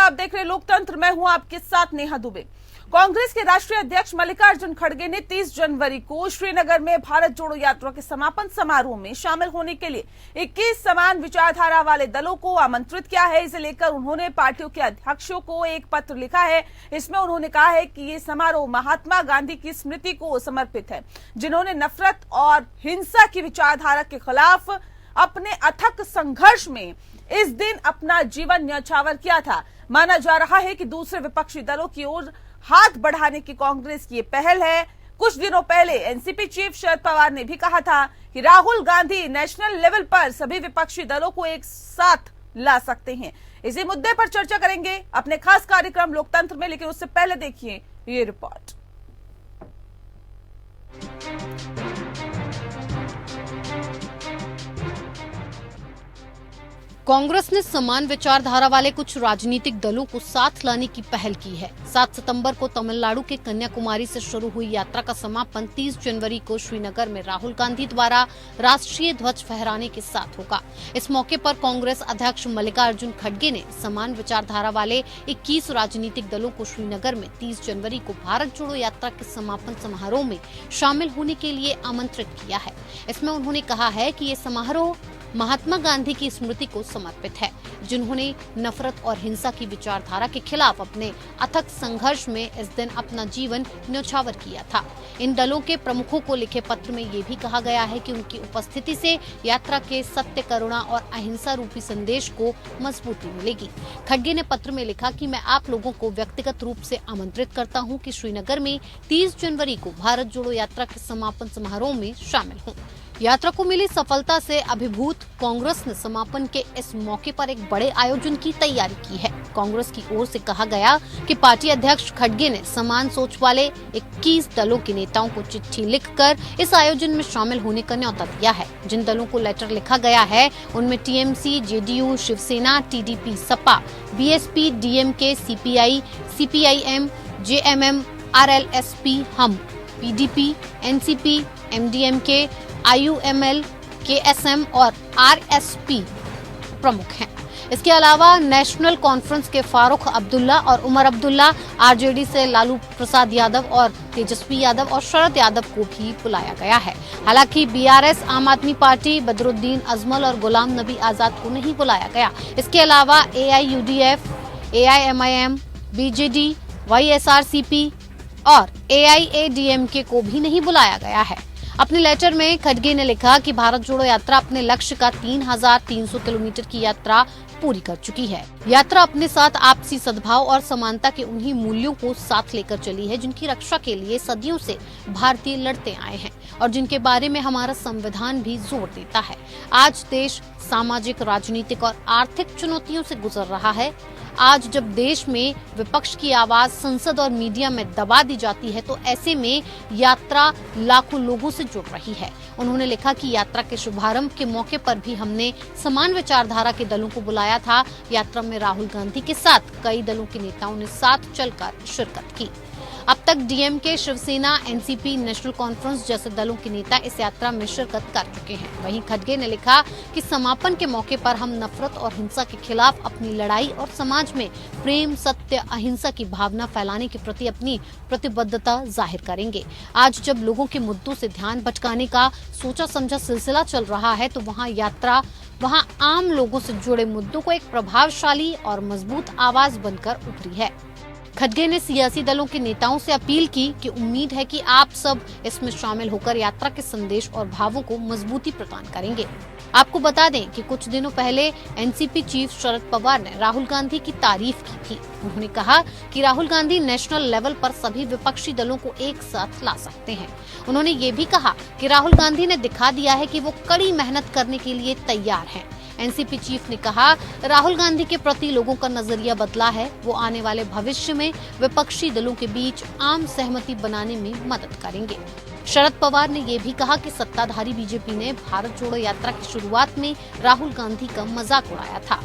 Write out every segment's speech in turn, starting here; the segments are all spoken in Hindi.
आप देख रहे हैं लोकतंत्र, मैं हूं आपके साथ नेहा दुबे। कांग्रेस के राष्ट्रीय अध्यक्ष मल्लिकार्जुन खड़गे ने 30 जनवरी को श्रीनगर में भारत जोड़ो यात्रा के समापन समारोह में शामिल होने के लिए 21 समान विचारधारा वाले दलों को आमंत्रित किया है। इसे लेकर उन्होंने पार्टियों के अध्यक्षों को एक पत्र लिखा है। इसमें उन्होंने कहा है कि ये समारोह महात्मा गांधी की स्मृति को समर्पित है, जिन्होंने नफरत और हिंसा की विचारधारा के खिलाफ अपने अथक संघर्ष में इस दिन अपना जीवन न्यौछावर किया था। माना जा रहा है कि दूसरे विपक्षी दलों की ओर हाथ बढ़ाने की कांग्रेस की ये पहल है। कुछ दिनों पहले एनसीपी चीफ शरद पवार ने भी कहा था कि राहुल गांधी नेशनल लेवल पर सभी विपक्षी दलों को एक साथ ला सकते हैं। इसी मुद्दे पर चर्चा करेंगे अपने खास कार्यक्रम लोकतंत्र में, लेकिन उससे पहले देखिए ये रिपोर्ट। कांग्रेस ने समान विचारधारा वाले कुछ राजनीतिक दलों को साथ लाने की पहल की है। 7 सितंबर को तमिलनाडु के कन्याकुमारी से शुरू हुई यात्रा का समापन 30 जनवरी को श्रीनगर में राहुल गांधी द्वारा राष्ट्रीय ध्वज फहराने के साथ होगा। इस मौके पर कांग्रेस अध्यक्ष मल्लिकार्जुन खड़गे ने समान विचारधारा वाले 21 राजनीतिक दलों को श्रीनगर में 30 जनवरी को भारत जोड़ो यात्रा के समापन समारोह में शामिल होने के लिए आमंत्रित किया है। इसमें उन्होंने कहा है कि ये समारोह महात्मा गांधी की स्मृति को समर्पित है, जिन्होंने नफरत और हिंसा की विचारधारा के खिलाफ अपने अथक संघर्ष में इस दिन अपना जीवन न्यौछावर किया था। इन दलों के प्रमुखों को लिखे पत्र में ये भी कहा गया है कि उनकी उपस्थिति से यात्रा के सत्य, करुणा और अहिंसा रूपी संदेश को मजबूती मिलेगी। खड़गे ने पत्र में लिखा कि मैं आप लोगों को व्यक्तिगत रूप से आमंत्रित करता हूं कि श्रीनगर में 30 जनवरी को भारत जोड़ो यात्रा के समापन समारोह में शामिल हों। यात्रा को मिली सफलता से अभिभूत कांग्रेस ने समापन के इस मौके पर एक बड़े आयोजन की तैयारी की है। कांग्रेस की ओर से कहा गया कि पार्टी अध्यक्ष खड़गे ने समान सोच वाले 21 दलों के नेताओं को चिट्ठी लिखकर इस आयोजन में शामिल होने का न्योता दिया है। जिन दलों को लेटर लिखा गया है उनमें TMC, JDU, Shiv Sena, TDP, Sapa, BSP, DMK, CPI, CPIM, JMM, RLSP, HAM, PDP, NCP, MDMK, IUML, KSM और आरएसपी प्रमुख हैं। इसके अलावा नेशनल कॉन्फ्रेंस के फारूक अब्दुल्ला और उमर अब्दुल्ला, आरजेडी से लालू प्रसाद यादव और तेजस्वी यादव और शरद यादव को भी बुलाया गया है। हालांकि बीआरएस, आम आदमी पार्टी, बदरुद्दीन अजमल और गुलाम नबी आजाद को नहीं बुलाया गया। इसके अलावा एआईयूडीएफ, एआईएमआईएम, बीजेडी, वाईएसआरसीपी और एआईएडीएमके को भी नहीं बुलाया गया है। अपने लेटर में खड़गे ने लिखा कि भारत जोड़ो यात्रा अपने लक्ष्य का 3300 किलोमीटर की यात्रा पूरी कर चुकी है। यात्रा अपने साथ आपसी सद्भाव और समानता के उन्हीं मूल्यों को साथ लेकर चली है, जिनकी रक्षा के लिए सदियों से भारतीय लड़ते आए हैं और जिनके बारे में हमारा संविधान भी जोर देता है। आज देश सामाजिक, राजनीतिक और आर्थिक चुनौतियों से गुजर रहा है। आज जब देश में विपक्ष की आवाज संसद और मीडिया में दबा दी जाती है, तो ऐसे में यात्रा लाखों लोगों से जुड़ रही है। उन्होंने लिखा कि यात्रा के शुभारंभ के मौके पर भी हमने समान विचारधारा के दलों को बुलाया था। यात्रा में राहुल गांधी के साथ कई दलों के नेताओं ने साथ चलकर शिरकत की। अब तक DMK, Shiv Sena, NCP, National Conference जैसे दलों के नेता इस यात्रा में शिरकत कर चुके हैं। वहीं खड़गे ने लिखा कि समापन के मौके पर हम नफरत और हिंसा के खिलाफ अपनी लड़ाई और समाज में प्रेम, सत्य, अहिंसा की भावना फैलाने के प्रति अपनी प्रतिबद्धता जाहिर करेंगे। आज जब लोगों के मुद्दों से ध्यान भटकाने का सोचा समझा सिलसिला चल रहा है, तो वहाँ आम लोगों से जुड़े मुद्दों को एक प्रभावशाली और मजबूत आवाज बनकर उभरी है। खड़गे ने सियासी दलों के नेताओं से अपील की कि उम्मीद है कि आप सब इसमें शामिल होकर यात्रा के संदेश और भावों को मजबूती प्रदान करेंगे। आपको बता दें कि कुछ दिनों पहले एनसीपी चीफ शरद पवार ने राहुल गांधी की तारीफ की थी। उन्होंने कहा कि राहुल गांधी नेशनल लेवल पर सभी विपक्षी दलों को एक साथ ला सकते हैं। उन्होंने ये भी कहा कि राहुल गांधी ने दिखा दिया है कि वो कड़ी मेहनत करने के लिए तैयार हैं। एनसीपी चीफ ने कहा, राहुल गांधी के प्रति लोगों का नजरिया बदला है। वो आने वाले भविष्य में विपक्षी दलों के बीच आम सहमति बनाने में मदद करेंगे। शरद पवार ने ये भी कहा कि सत्ताधारी बीजेपी ने भारत जोड़ो यात्रा की शुरुआत में राहुल गांधी का मजाक उड़ाया था।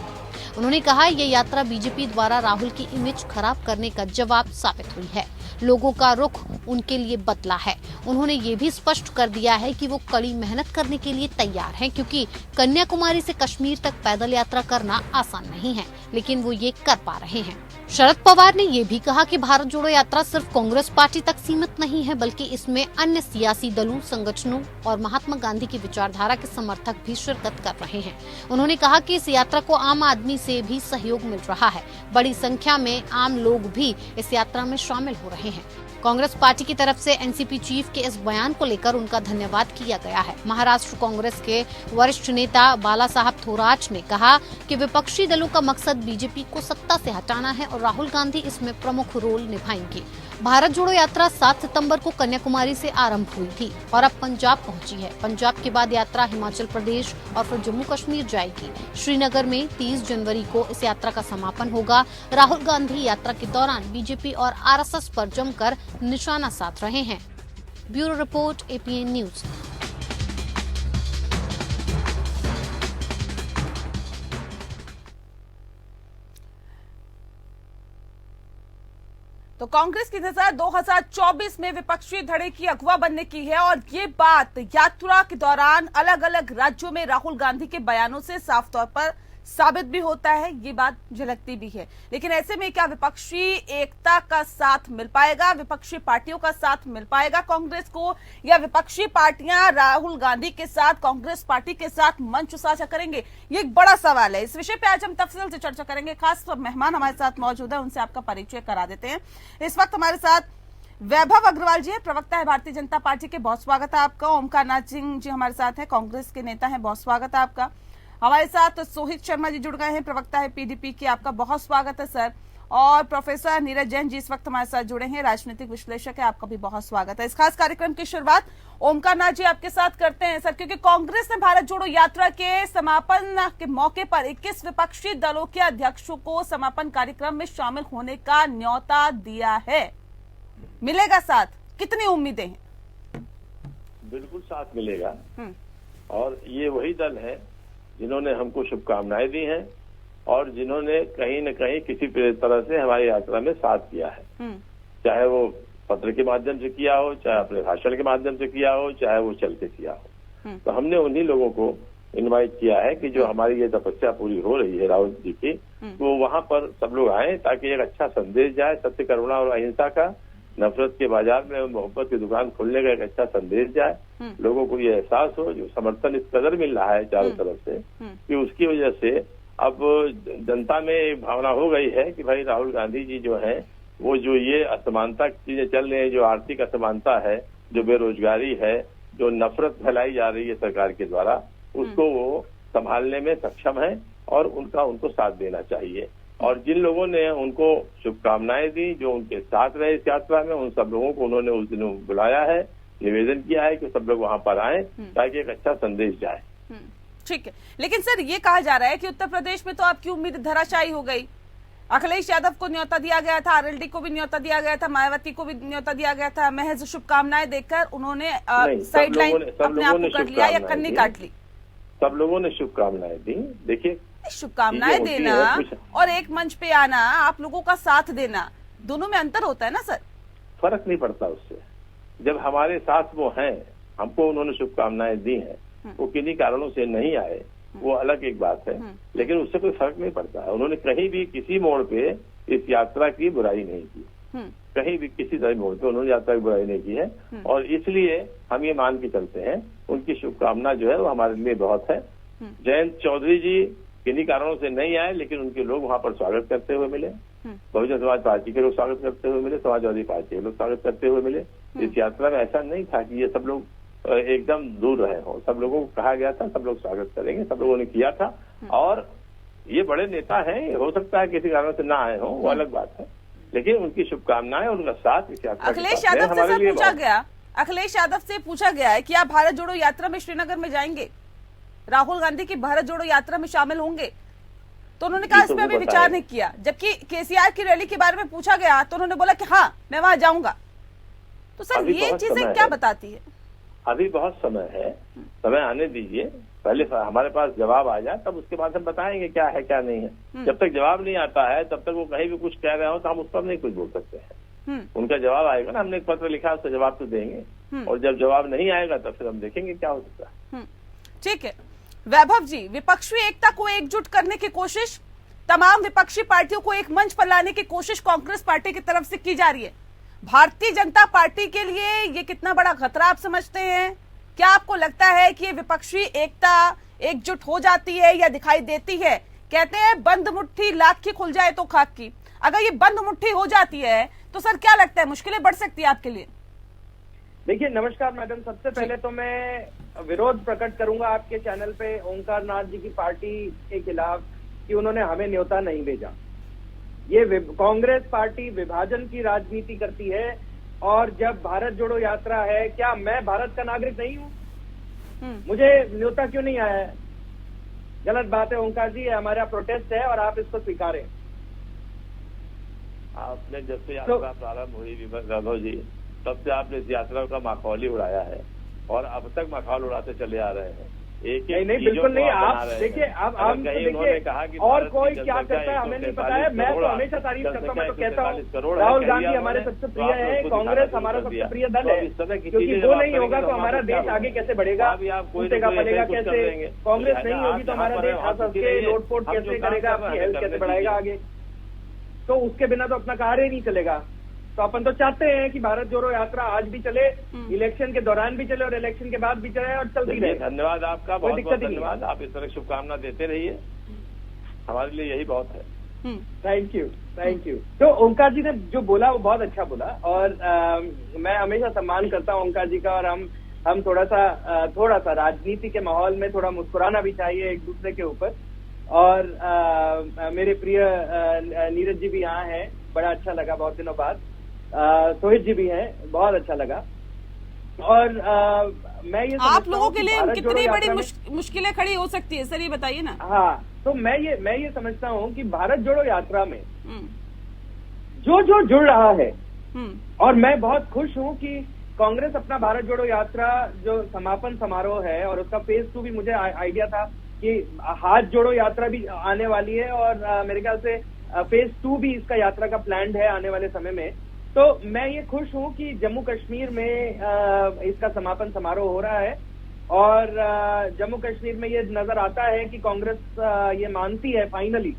उन्होंने कहा, ये यात्रा बीजेपी द्वारा राहुल की इमेज खराब करने का जवाब साबित हुई है। लोगों का रुख उनके लिए बदला है। उन्होंने ये भी स्पष्ट कर दिया है कि वो कड़ी मेहनत करने के लिए तैयार हैं, क्योंकि कन्याकुमारी से कश्मीर तक पैदल यात्रा करना आसान नहीं है, लेकिन वो ये कर पा रहे हैं। शरद पवार ने ये भी कहा कि भारत जोड़ो यात्रा सिर्फ कांग्रेस पार्टी तक सीमित नहीं है, बल्कि इसमें अन्य सियासी दलों, संगठनों और महात्मा गांधी की विचारधारा के समर्थक भी शिरकत कर रहे हैं। उन्होंने कहा कि इस यात्रा को आम आदमी से भी सहयोग मिल रहा है। बड़ी संख्या में आम लोग भी इस यात्रा में शामिल हो रहे हैं। कांग्रेस पार्टी की तरफ से एनसीपी चीफ के इस बयान को लेकर उनका धन्यवाद किया गया है। महाराष्ट्र कांग्रेस के वरिष्ठ नेता बाला साहब थोराट ने कहा कि विपक्षी दलों का मकसद बीजेपी को सत्ता से हटाना है और राहुल गांधी इसमें प्रमुख रोल निभाएंगे। भारत जोड़ो यात्रा 7 सितंबर को कन्याकुमारी से आरंभ हुई थी और अब पंजाब पहुंची है। पंजाब के बाद यात्रा हिमाचल प्रदेश और फिर जम्मू कश्मीर जाएगी। श्रीनगर में 30 जनवरी को इस यात्रा का समापन होगा। राहुल गांधी यात्रा के दौरान बीजेपी और आरएसएस पर जमकर निशाना साध रहे हैं। Bureau report, APN news. तो कांग्रेस की नजर 2024 में विपक्षी धड़े की अगुवा बनने की है और ये बात यात्रा के दौरान अलग अलग राज्यों में राहुल गांधी के बयानों से साफ तौर पर साबित भी होता है, ये बात झलकती भी है। लेकिन ऐसे में क्या विपक्षी एकता का साथ मिल पाएगा, विपक्षी पार्टियों का साथ मिल पाएगा कांग्रेस को, या विपक्षी पार्टियां राहुल गांधी के साथ कांग्रेस पार्टी के साथ मंच साझा करेंगे, ये एक बड़ा सवाल है। इस विषय पे आज हम तफसील से चर्चा करेंगे। खास मेहमान हमारे साथ मौजूद है, उनसे आपका परिचय करा देते हैं। इस वक्त हमारे साथ वैभव अग्रवाल जी है, प्रवक्ता है भारतीय जनता पार्टी के, बहुत स्वागत है आपका। ओमकार नाथ सिंह जी हमारे साथ है, कांग्रेस के नेता है, बहुत स्वागत है आपका। हमारे साथ सोहित शर्मा जी जुड़ गए हैं, प्रवक्ता है पीडीपी के, आपका बहुत स्वागत है सर। और प्रोफेसर नीरज जैन जी इस वक्त हमारे साथ जुड़े हैं, राजनीतिक विश्लेषक है, आपका भी बहुत स्वागत है। इस खास कार्यक्रम की शुरुआत ओमकार नाथ जी आपके साथ करते हैं सर, क्योंकि कांग्रेस ने भारत जोड़ो यात्रा के समापन के मौके पर 21 विपक्षी दलों के अध्यक्षों को समापन कार्यक्रम में शामिल होने का न्योता दिया है। मिलेगा साथ? कितनी उम्मीदें हैं? बिल्कुल साथ मिलेगा और ये वही दल है जिन्होंने हमको शुभकामनाएं दी हैं और जिन्होंने कहीं न कहीं किसी तरह से हमारी यात्रा में साथ दिया है, चाहे वो पत्र के माध्यम से किया हो, चाहे अपने भाषण के माध्यम से किया हो, चाहे वो चल के किया हो। तो हमने उन्हीं लोगों को इनवाइट किया है कि जो हमारी ये तपस्या पूरी हो रही है राहुल जी की, तो वहां पर सब लोग आए ताकि एक अच्छा संदेश जाए, सत्य, करुणा और अहिंसा का, नफरत के बाजार में मोहब्बत की दुकान खोलने का एक अच्छा संदेश जाए। लोगों को ये एहसास हो, जो समर्थन इस कदर मिल रहा है चारों तरफ से कि उसकी वजह से अब जनता में एक भावना हो गई है कि भाई राहुल गांधी जी जो है वो जो ये असमानता की चीजें चल रही है, जो आर्थिक असमानता है, जो बेरोजगारी है, जो नफरत फैलाई जा रही है सरकार के द्वारा, उसको वो संभालने में सक्षम है और उनको साथ देना चाहिए। और जिन लोगों ने उनको शुभकामनाएं दी, जो उनके साथ रहे इस यात्रा में, उन सब लोगों को उन्होंने उस दिन बुलाया है, निवेदन किया है कि सब लोग वहां पर आए ताकि एक अच्छा संदेश जाए। ठीक है, लेकिन सर ये कहा जा रहा है कि उत्तर प्रदेश में तो आपकी उम्मीद धराशायी हो गई। अखिलेश यादव को न्योता दिया गया था, आरएलडी को भी न्योता दिया गया था, मायावती को भी न्योता दिया गया था, महज शुभकामनाएं देकर उन्होंने साइडलाइन अपने आप को कर लिया या कन्नी काट ली? सब लोगों ने शुभकामनाएं दी। देखिए, शुभकामनाएं देना और एक मंच पे आना, आप लोगों का साथ देना, दोनों में अंतर होता है ना सर? फर्क नहीं पड़ता उससे। जब हमारे साथ वो हैं, हमको उन्होंने शुभकामनाएं दी हैं, वो किन्हीं कारणों से नहीं आए, वो अलग एक बात है, लेकिन उससे कोई फर्क नहीं पड़ता है। उन्होंने कहीं भी किसी मोड़ पे इस यात्रा की बुराई नहीं की, कहीं भी किसी तरह मोड़ पे उन्होंने यात्रा की बुराई नहीं की है और इसलिए हम ये मान के चलते हैं उनकी शुभकामना जो है वो हमारे लिए बहुत है। जयंत चौधरी जी किन्हीं कारणों से नहीं आए, लेकिन उनके लोग वहां पर स्वागत करते हुए मिले, बहुजन समाज पार्टी के लोग स्वागत करते हुए मिले, समाजवादी पार्टी के लोग स्वागत करते हुए मिले। इस यात्रा में ऐसा नहीं था कि ये सब लोग एकदम दूर रहे हों, सब लोगों को कहा गया था सब लोग स्वागत करेंगे, सब लोगों ने किया था। और ये बड़े नेता हैं, हो सकता है किसी कारण से ना आए हों, वो अलग बात है, लेकिन उनकी शुभकामनाएं और उनका साथ इस यात्रा अखिलेश यादव से पूछा गया, अखिलेश यादव से पूछा गया है कि आप भारत जोड़ो यात्रा में श्रीनगर में जाएंगे, राहुल गांधी की भारत जोड़ो यात्रा में शामिल होंगे, तो उन्होंने कहा इसमें अभी विचार नहीं किया। जबकि केसीआर की रैली के बारे में पूछा गया तो उन्होंने बोला कि हाँ मैं वहां जाऊंगा। तो सर ये चीजें क्या बताती है? अभी बहुत समय है, समय आने दीजिए, पहले हमारे पास जवाब आ जाए तब उसके बाद हम बताएंगे क्या है क्या नहीं है। जब तक जवाब नहीं आता है तब तक वो कहीं भी कुछ कह रहे हो तो हम उस पर नहीं कुछ बोल सकते हैं। उनका जवाब आएगा ना, हमने एक पत्र लिखा उसका जवाब तो देंगे, और जब जवाब नहीं आएगा तो फिर हम देखेंगे क्या हो सकता है। ठीक है वैभव जी, विपक्षी एकता को एकजुट करने की कोशिश, तमाम विपक्षी पार्टियों को एक मंच पर लाने की कोशिश कांग्रेस पार्टी की तरफ से की जा रही है। भारतीय जनता पार्टी के लिए ये कितना बड़ा खतरा आप समझते हैं? क्या आपको लगता है कि ये विपक्षी एकता एकजुट हो जाती है या दिखाई देती है? कहते हैं बंद मुट्ठी लाख की खुल जाए तो खाक की। अगर ये बंद मुट्ठी हो जाती है तो सर क्या लगता है मुश्किलें बढ़ सकती है आपके लिए? देखिए नमस्कार मैडम, सबसे पहले तो मैं विरोध प्रकट करूंगा आपके चैनल पे ओंकार नाथ जी की पार्टी के खिलाफ कि उन्होंने हमें न्योता नहीं भेजा। ये कांग्रेस पार्टी विभाजन की राजनीति करती है, और जब भारत जोड़ो यात्रा है, क्या मैं भारत का नागरिक नहीं हूं? मुझे न्योता क्यों नहीं आया है? गलत बात है ओंकार जी, हमारा प्रोटेस्ट है और आप इसको स्वीकारें। आपने जब से यात्रा प्रारंभ हुई वैभव जी, तब से आपने इस यात्रा का माखौल ही उड़ाया है, और अब तक माखौल उड़ाते चले आ रहे हैं। नहीं बिल्कुल नहीं, आप देखिए अब हम तो देखिए और कोई क्या करता है हमें नहीं पता है। मैं तो हमेशा तारीफ करता हूँ, मैं तो कहता हूँ राहुल गांधी हमारे सबसे प्रिय है, कांग्रेस हमारा सबसे प्रिय दल है, क्योंकि वो नहीं होगा तो हमारा देश आगे कैसे बढ़ेगा, उठेगा पड़ेगा कैसे? कांग्रेस नहीं होगी तो हमारा देश हंस हंस के लोटपोट कैसे करेगा, अपनी हेल्थ कैसे बढ़ाएगा आगे? तो उसके बिना तो अपना कार्य ही नहीं चलेगा। तो अपन तो चाहते हैं कि भारत जोड़ो यात्रा आज भी चले, इलेक्शन के दौरान भी चले और इलेक्शन के बाद भी चले, और चलती रहे। धन्यवाद आपका, बहुत बहुत धन्यवाद। आप इस तरह शुभकामना देते रहिए, हमारे लिए यही बहुत है। Thank you, thank you. तो ओंकार जी ने जो बोला वो बहुत अच्छा बोला, और मैं हमेशा सम्मान करता हूँ ओंकार जी का, और हम थोड़ा सा राजनीति के माहौल में थोड़ा मुस्कुराना भी चाहिए एक दूसरे के ऊपर। और मेरे प्रिय नीरज जी भी यहाँ हैं, बड़ा अच्छा लगा बहुत दिनों बाद। सोहित जी भी हैं, बहुत अच्छा लगा। और मैं ये आप लोगों के लिए कितनी बड़ी मुश्किलें खड़ी हो सकती है सर, ये बताइए ना। हाँ, तो मैं ये समझता हूँ कि भारत जोड़ो यात्रा में जो जुड़ रहा है, और मैं बहुत खुश हूँ कि कांग्रेस अपना भारत जोड़ो यात्रा जो समापन समारोह है, और उसका फेज 2 भी मुझे आइडिया था कि हाथ जोड़ो यात्रा भी आने वाली है, और मेरे ख्याल से फेज 2 भी इसका यात्रा का प्लान है आने वाले समय में। तो मैं ये खुश हूं कि जम्मू कश्मीर में इसका समापन समारोह हो रहा है, और जम्मू कश्मीर में ये नजर आता है कि कांग्रेस ये मानती है फाइनली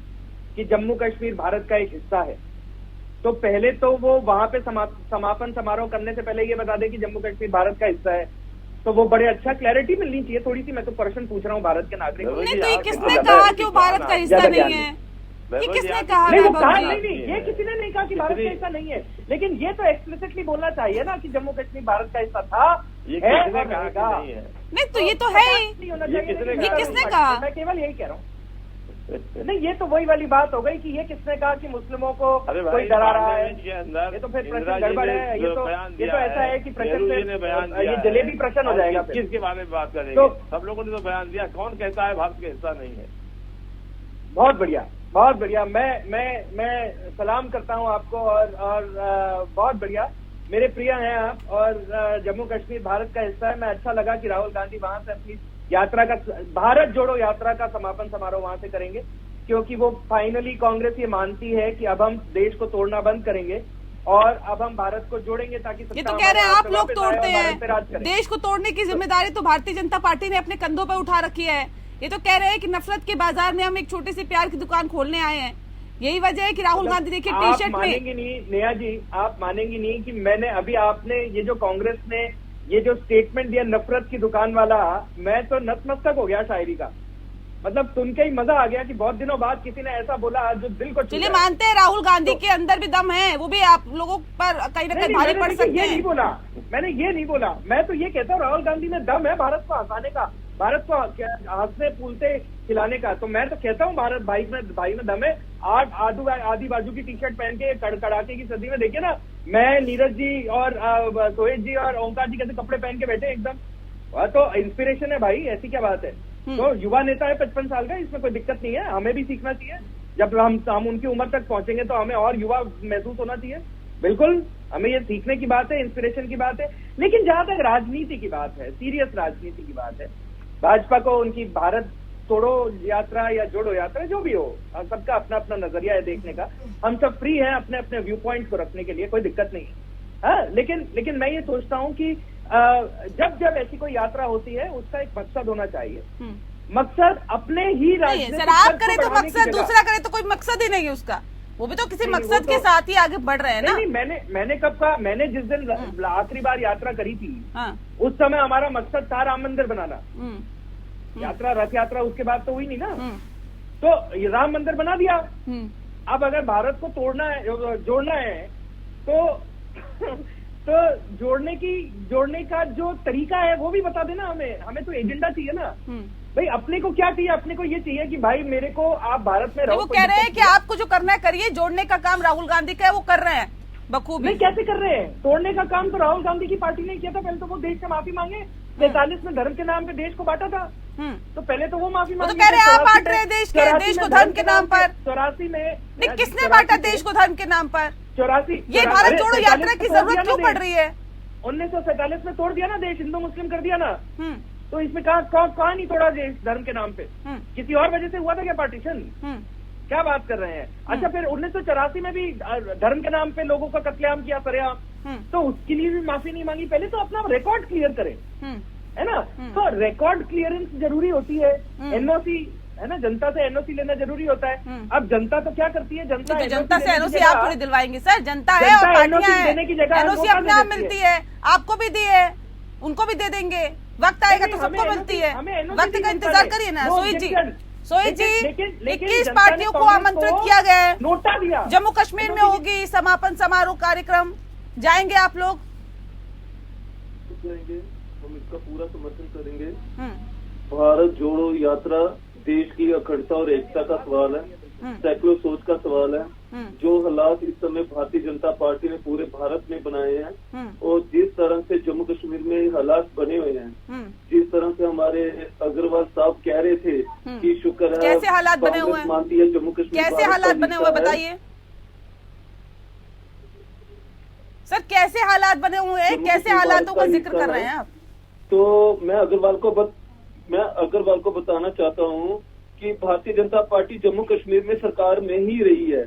कि जम्मू कश्मीर भारत का एक हिस्सा है। तो पहले तो वो वहां पे समापन समारोह करने से पहले ये बता दे कि जम्मू कश्मीर भारत का हिस्सा है, तो वो बड़े अच्छा क्लैरिटी मिलनी चाहिए थोड़ी सी। मैं तो प्रश्न पूछ रहा हूँ भारत के नागरिक। तो ये किसने कहा कि वो भारत का हिस्सा नहीं है? ये किसने कहा? नहीं, ये किसी ने नहीं कहा कि भारत का हिस्सा नहीं है, लेकिन ये तो एक्सप्लिसिटली बोलना चाहिए ना कि जम्मू कश्मीर भारत का हिस्सा था, है और रहेगा। नहीं तो ये तो है ही, ये किसने कहा? मैं केवल यही कह रहा हूँ। नहीं, ये तो वही वाली बात हो गई कि ये किसने कहा कि मुस्लिमों को कोई डरा रहा है। ये तो फिर प्रश्न गड़बड़ है। ये तो ऐसा है कि प्रश्न पे ये जलेबी प्रश्न हो जाएगा। किसके बारे में बात करेंगे? तो सब लोगों ने तो बयान दिया, कौन कहता है भारत का हिस्सा नहीं है? बहुत बढ़िया, बहुत बढ़िया। मैं सलाम करता हूं आपको, और बहुत बढ़िया, मेरे प्रिय हैं आप, और जम्मू कश्मीर भारत का हिस्सा है। मैं अच्छा लगा कि राहुल गांधी वहां से अपनी यात्रा का, भारत जोड़ो यात्रा का समापन समारोह वहां से करेंगे, क्योंकि वो फाइनली कांग्रेस ये मानती है कि अब हम देश को तोड़ना बंद करेंगे और अब हम भारत को जोड़ेंगे, ताकि ये तो कह रहे हैं आप लोग तोड़ते हैं। देश को तोड़ने की जिम्मेदारी तो भारतीय जनता पार्टी ने अपने कंधों पर उठा रखी है। ये तो कह रहे हैं कि नफरत के बाजार में हम एक छोटी सी प्यार की दुकान खोलने आए हैं। यही वजह है कि राहुल गांधी देखिए टी शर्ट में। मानेंगी नहीं नेहा जी, आप मानेंगी नहीं कि मैंने अभी, आपने ये जो कांग्रेस ने ये जो स्टेटमेंट दिया नफरत की दुकान वाला, मैं तो नतमस्तक हो गया शायरी का। मतलब सुन के ही मजा आ गया कि बहुत दिनों बाद किसी ने ऐसा बोला जो दिल को। चलिए मानते हैं राहुल गांधी के अंदर भी दम है, वो भी आप लोगों पर कहीं ना कहीं भारी पड़ सकते हैं। ये नहीं बोला मैंने, ये नहीं बोला। मैं तो ये कहता हूँ राहुल गांधी में दम है भारत को हंसाने का, भारत को हंसने फूलते खिलाने का। तो मैं तो कहता हूँ भारत भाई में दम है। आधी बाजू की टी शर्ट पहन के कड़ाके की सर्दी में देखिए ना, मैं नीरज जी और सोहित जी और ओंकार जी कैसे कपड़े पहन के बैठे एकदम। तो इंस्पिरेशन है भाई, ऐसी क्या बात है। तो युवा नेता है 55 साल का, इसमें कोई दिक्कत नहीं है। हमें भी सीखना चाहिए, जब हम उनकी उम्र तक पहुंचेंगे तो हमें और युवा महसूस होना चाहिए। बिल्कुल, हमें ये सीखने की बात है, इंस्पिरेशन की बात है। लेकिन जहां तक राजनीति की बात है, सीरियस राजनीति की बात है, भाजपा को उनकी भारत तोड़ो यात्रा या जोड़ो यात्रा जो भी हो, सबका अपना अपना नजरिया है देखने का। हम सब फ्री हैं अपने अपने व्यू पॉइंट को रखने के लिए, कोई दिक्कत नहीं है। हाँ, लेकिन मैं ये सोचता हूँ कि जब जब ऐसी कोई यात्रा होती है उसका एक मकसद होना चाहिए। मकसद अपने ही नहीं सर, आप करे तो मकसद, दूसरा करे तो कोई मकसद ही नहीं है उसका। वो भी तो किसी मकसद के साथ ही आगे बढ़ रहे हैं ना। नहीं, मैंने कब कहा, मैंने जिस दिन आखिरी बार यात्रा करी थी उस समय हमारा मकसद था राम मंदिर बनाना। यात्रा, रथ यात्रा उसके बाद तो हुई नहीं ना, तो ये राम मंदिर बना दिया। अब अगर भारत को तोड़ना है, जोड़ना है तो जोड़ने का जो तरीका है वो भी बता देना हमें तो एजेंडा चाहिए ना भाई। अपने को क्या चाहिए? अपने को ये चाहिए कि भाई मेरे को आप भारत में रहो। वो कह रहे हैं कि आपको जो करना है करिए, जोड़ने का काम राहुल गांधी का है, वो कर रहे हैं बखूबी। नहीं, कैसे कर रहे हैं? तोड़ने का काम तो राहुल गांधी की पार्टी ने किया था। पहले तो वो देश से माफी मांगे, 43 में धर्म के नाम पे देश को बांटा था, तो पहले तो वो माफी मांगे। तो कह रहे हैं आप बांट रहे हैं देश को धर्म के नाम पर। 84 में नहीं, किसने बांटा देश को धर्म के नाम पर? 84 ये भारत जोड़ो यात्रा की जरूरत क्यों पड़ रही है? 1947 में तोड़ दिया ना देश, हिंदू मुस्लिम कर दिया ना। तो इसमें कहाँ नहीं तोड़ा देश धर्म के नाम पे? किसी और वजह से हुआ था क्या पार्टीशन? क्या बात कर रहे हैं? अच्छा, फिर 1984 में भी धर्म के नाम पे लोगों का कत्लेआम किया सरेआम, तो उसके लिए भी माफी नहीं मांगी। पहले तो अपना रिकॉर्ड क्लियर करें, है ना। तो रिकॉर्ड क्लियरेंस जरूरी होती है। एनओसी है ना, जनता से एनओसी लेना जरूरी होता है। अब जनता तो क्या करती है, जनता से एनओसी आप थोड़ी दिलवाएंगे सर? जनता है और पार्टियां हैं, एनओसी अपने आप मिलती है, आपको भी दी है, उनको भी दे देंगे, वक्त आएगा तो सबको मिलती है। वक्त का इंतजार करिए ना। सोई जी 21 पार्टियों को आमंत्रित किया गया है, नोटा दिया। जम्मू कश्मीर में होगी समापन समारोह कार्यक्रम, जाएंगे आप लोग? जाएंगे, हम इसका पूरा समर्थन करेंगे। भारत जोड़ो यात्रा देश की अखंडता और एकता का सवाल है, सेक्युलर सोच का सवाल है। जो हालात इस समय भारतीय जनता पार्टी ने पूरे भारत में बनाए हैं और जिस तरह से जम्मू कश्मीर में हालात बने हुए हैं, जिस तरह से हमारे अग्रवाल साहब कह रहे थे कि शुक्र है कैसे हालात बने हुए हैं, मानती है जम्मू कश्मीर, कैसे हालात बने हुए बताइए सर, कैसे हालात बने हुए हैं, कैसे हालातों का जिक्र कर रहे हैं आप? तो मैं अग्रवाल को बताना चाहता हूँ कि भारतीय जनता पार्टी जम्मू कश्मीर में सरकार में ही रही है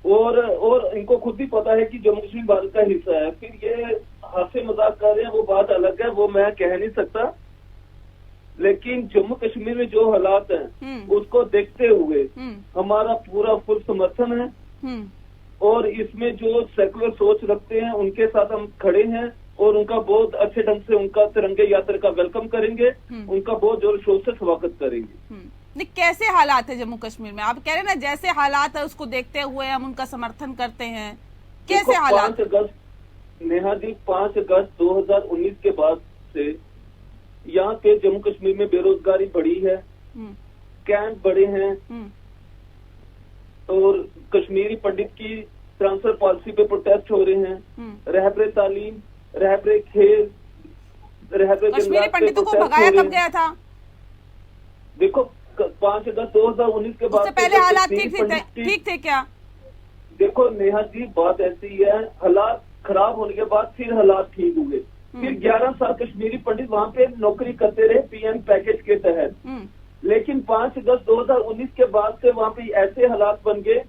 और इनको खुद भी पता है कि जम्मू कश्मीर भारत का हिस्सा है। फिर ये हास्य मजाक कर रहे हैं, वो बात अलग है, वो मैं कह नहीं सकता। लेकिन जम्मू कश्मीर में जो हालात हैं उसको देखते हुए हमारा पूरा फुल समर्थन है और इसमें जो सेकुलर सोच रखते हैं उनके साथ हम खड़े हैं और उनका बहुत अच्छे ढंग से उनका तिरंगे यात्रा का वेलकम करेंगे, उनका बहुत जोर शोर से स्वागत करेंगे। नहीं, कैसे हालात है जम्मू कश्मीर में? आप कह रहे हैं ना जैसे हालात है उसको देखते हुए हम उनका समर्थन करते हैं, कैसे हालात? 5 अगस्त नेहा जी, 5 अगस्त 2019 के बाद से यहाँ पे जम्मू कश्मीर में बेरोजगारी बढ़ी है, कैंप बढ़े हैं और कश्मीरी पंडित की ट्रांसफर पॉलिसी पे प्रोटेस्ट हो रहे हैं, रहबरे तालीम, रहबरे खेल, रहबरे कश्मीरी पंडितों को भगाया कब गया था? देखो 5 अगस्त 2019 के बाद, उससे पहले हालात ठीक थे क्या? देखो नेहा जी, बात ऐसी है, हालात खराब होने के बाद फिर हालात ठीक हुए। फिर 11 साल कश्मीरी पंडित वहाँ पे नौकरी करते रहे पीएम पैकेज के तहत, लेकिन 5 अगस्त 2019 के बाद से वहाँ पे ऐसे हालात बन गए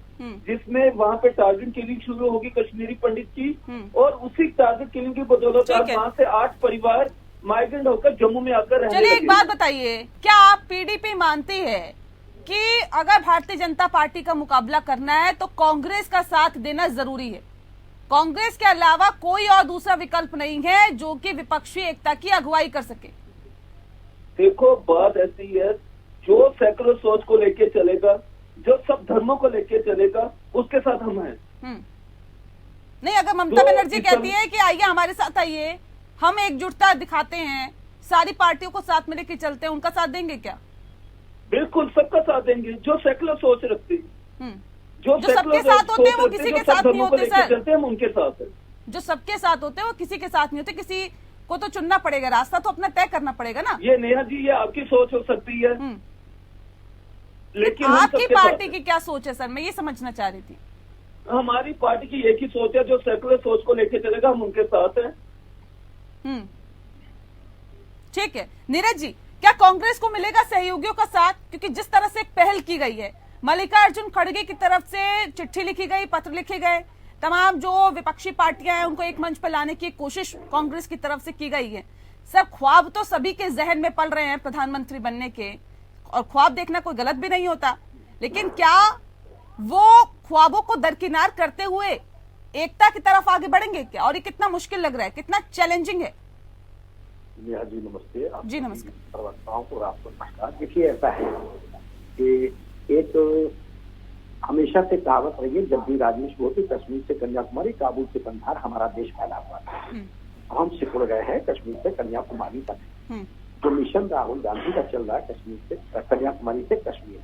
जिसमें वहाँ पे टारगेट किलिंग शुरू होगी कश्मीरी पंडित की और उसी टारगेट किलिंग की बदौलत वहाँ से 8 परिवार माइग्रेंट होकर जम्मू में आकर रहने लगे। चलिए एक बात बताइए, क्या आप पीडीपी मानती है कि अगर भारतीय जनता पार्टी का मुकाबला करना है तो कांग्रेस का साथ देना जरूरी है? कांग्रेस के अलावा कोई और दूसरा विकल्प नहीं है जो कि विपक्षी एकता की अगुवाई कर सके? देखो बात ऐसी है, जो सेकुलर सोच को लेके चलेगा, जो सब धर्मों को लेके चलेगा, उसके साथ हम हैं। नहीं, अगर ममता बनर्जी कहती है कि आइए हमारे साथ आइए, हम एकजुटता दिखाते हैं, सारी पार्टियों को साथ में लेके चलते हैं, उनका साथ देंगे क्या? बिल्कुल सबका साथ देंगे, जो सेकुलर सोच रखते हैं, जो सबके साथ होते हैं वो किसी के साथ नहीं होते सर। चलते हम उनके साथ है। जो सबके साथ होते हैं वो किसी के साथ नहीं होते, किसी को तो चुनना पड़ेगा, रास्ता तो अपना तय करना पड़ेगा ना। ये नेहा जी, ये आपकी सोच हो सकती है, लेकिन आपकी पार्टी की क्या सोच है सर? मैं ये समझना चाह रही थी। हमारी पार्टी की एक ही सोच है, जो सेकुलर सोच को लेके चलेगा हम उनके साथ हैं। ठीक है। नीरज जी, क्या कांग्रेस को मिलेगा सहयोगियों का साथ? क्योंकि जिस तरह से एक पहल की गई है, मल्लिकार्जुन खड़गे की तरफ से चिट्ठी लिखी गई, पत्र लिखे गए, तमाम जो विपक्षी पार्टियां हैं उनको एक मंच पर लाने की कोशिश कांग्रेस की तरफ से की गई है। सर, ख्वाब तो सभी के जहन में पल रहे हैं प्रधानमंत्री बनने के, और ख्वाब देखना कोई गलत भी नहीं होता, लेकिन क्या वो ख्वाबों को दरकिनार करते हुए एकता की तरफ आगे बढ़ेंगे क्या? और ये कितना मुश्किल लग रहा है, कितना चैलेंजिंग है? नेहा जी नमस्ते। जी नमस्कार। प्रवक्ताओं को आपको नमस्कार। देखिए, ऐसा है कि एक हमेशा से कहावत रही है, जब भी राजनीति होती, कश्मीर से कन्याकुमारी, काबुल से कंधार, हमारा देश फैला हुआ है। हम सिकुड़ गए हैं कश्मीर से कन्याकुमारी तक। जो मिशन राहुल गांधी का चल रहा है कश्मीर से कन्याकुमारी से कश्मीर,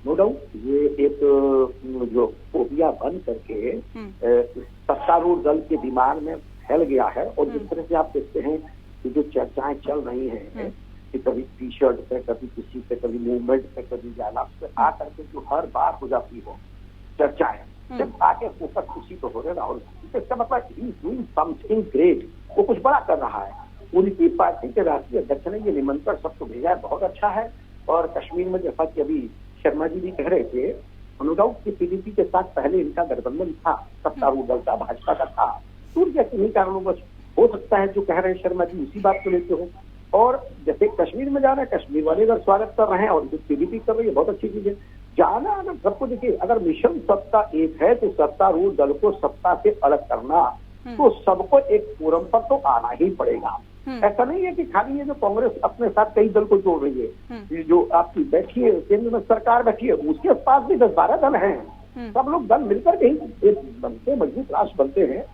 नो डाउट ये एक जो फोबिया बन करके सत्तारूढ़ दल के दिमाग में फैल गया है। और जिस तरह से आप देखते हैं कि जो चर्चाएं चल रही हैं कि कभी टी शर्ट पे, कभी किसी पे, कभी मूवमेंट पे, कभी डायलॉग पे आकर के जो हर बार हो जाती हो चर्चाएं, जब आके ऊपर खुशी तो हो रहे राहुल गांधी, इसका मतलब he is doing something great, वो कुछ बड़ा कर रहा है। उनकी पार्टी के राष्ट्रीय अध्यक्ष ने ये निमंत्रण सबको भेजा है, बहुत अच्छा है। और कश्मीर में जैसा कि अभी शर्मा जी भी कह रहे थे, नो डाउट कि पीडीपी के साथ पहले इनका गठबंधन था, सत्तारूढ़ दल का, भाजपा का था। टूट गया किन्हीं कारणों बस, हो सकता है जो कह रहे हैं शर्मा जी उसी बात को लेते हो। और जैसे कश्मीर में जाना है, कश्मीर वाले अगर स्वागत कर रहे हैं और जो पीडीपी कर रही है, बहुत अच्छी चीज है। जाना अगर सबको, देखिए अगर मिशन सत्ता एक है तो सत्तारूढ़ दल को सत्ता से अलग करना, तो सबको एक फोरम पर तो आना ही पड़ेगा। ऐसा नहीं है कि खाली ये जो कांग्रेस अपने साथ कई दल को जोड़ रही है, जो आपकी बैठी है केंद्र में सरकार बैठी है, उसके पास भी 10-12 दल हैं, सब लोग दल मिलकर के ही एक बनते, मजबूत राष्ट्र बनते हैं।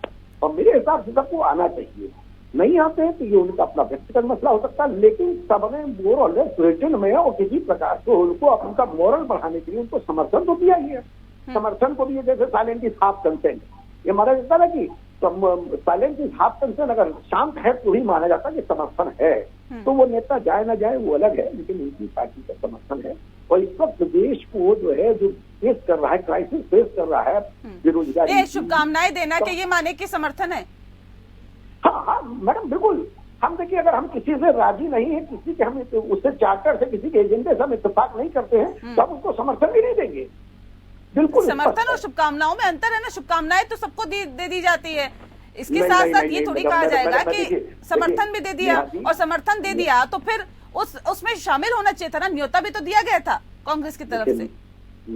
और मेरे हिसाब से सबको आना चाहिए। नहीं आते हैं तो ये उनका अपना व्यक्तिगत मसला हो सकता है, लेकिन सबने मोर और लेस रिटर्न में और किसी प्रकार से उनको उनका मोरल बढ़ाने के लिए उनको समर्थन तो दिया ही है। समर्थन को भी जैसे साइलेंट इज हाफ कंसेंट, ये माना जाता है कि साइलेंट इज हाफ कंसेंट, अगर शांत है तो ही माना जाता है कि समर्थन है। तो वो नेता जाए ना जाए वो अलग है, लेकिन उनकी पार्टी का समर्थन है। और इस वक्त देश को जो है, जो फेस कर रहा है, क्राइसिस फेस कर रहा है, बेरोजगारी, शुभकामनाएं देना कि ये माने कि समर्थन है। हाँ हाँ मैडम, बिल्कुल। हम देखिए, अगर हम किसी से राजी नहीं है, किसी के हम उससे चार्टर से, किसी के एजेंडे से हम इत्तेफाक नहीं करते हैं, तो हम उसको समर्थन भी नहीं देंगे। बिल्कुल, समर्थन और शुभकामनाओं में अंतर है ना। शुभकामनाएं तो सबको दे दी जाती है, इसके साथ साथ ये थोड़ी कहा जाएगा कि समर्थन भी दे दिया, और समर्थन दे दिया तो फिर उसमें शामिल होना चाहिए था ना। न्योता भी तो दिया गया था कांग्रेस की तरफ से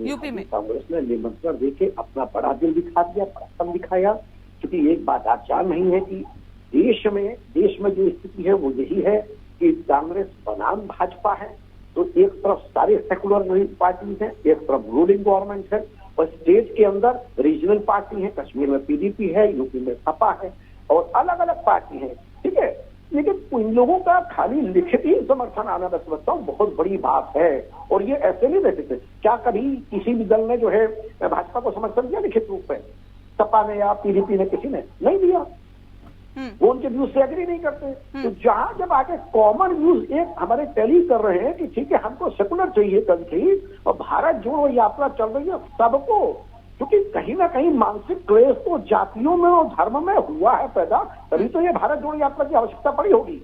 यूपी में। कांग्रेस ने निमंत्रण देके अपना बड़ा दिल दिखा दिया, पराक्रम दिखाया। क्योंकि एक बात आप जान नहीं है कि देश में जो स्थिति है वो यही है कि कांग्रेस बनाम भाजपा है। तो एक तरफ सारे सेकुलर पार्टी हैं, एक तरफ रूलिंग गवर्नमेंट है, और स्टेट के अंदर रीजनल पार्टी है। कश्मीर में पीडीपी है, यूपी में सपा है, और अलग अलग पार्टी है, ठीक है। लेकिन इन लोगों का खाली लिखित ही समर्थन आना, मैं समझता हूँ बहुत बड़ी बात है। और ये ऐसे नहीं दे सकते। क्या कभी किसी भी दल ने जो है भाजपा को समर्थन दिया लिखित रूप में? सपा ने या पीडीपी ने, किसी ने नहीं दिया। वो उनके व्यूज से एग्री नहीं करते। तो जहां जब आके कॉमन व्यूज एक हमारे टैली कर रहे हैं कि ठीक है हमको सेकुलर चाहिए कंट्री, और भारत जोड़ो यात्रा चल रही है सबको, क्योंकि कहीं ना कहीं मानसिक क्लेश तो जातियों में और धर्म में हुआ है पैदा, तभी तो ये भारत जोड़ो यात्रा की आवश्यकता पड़ी होगी।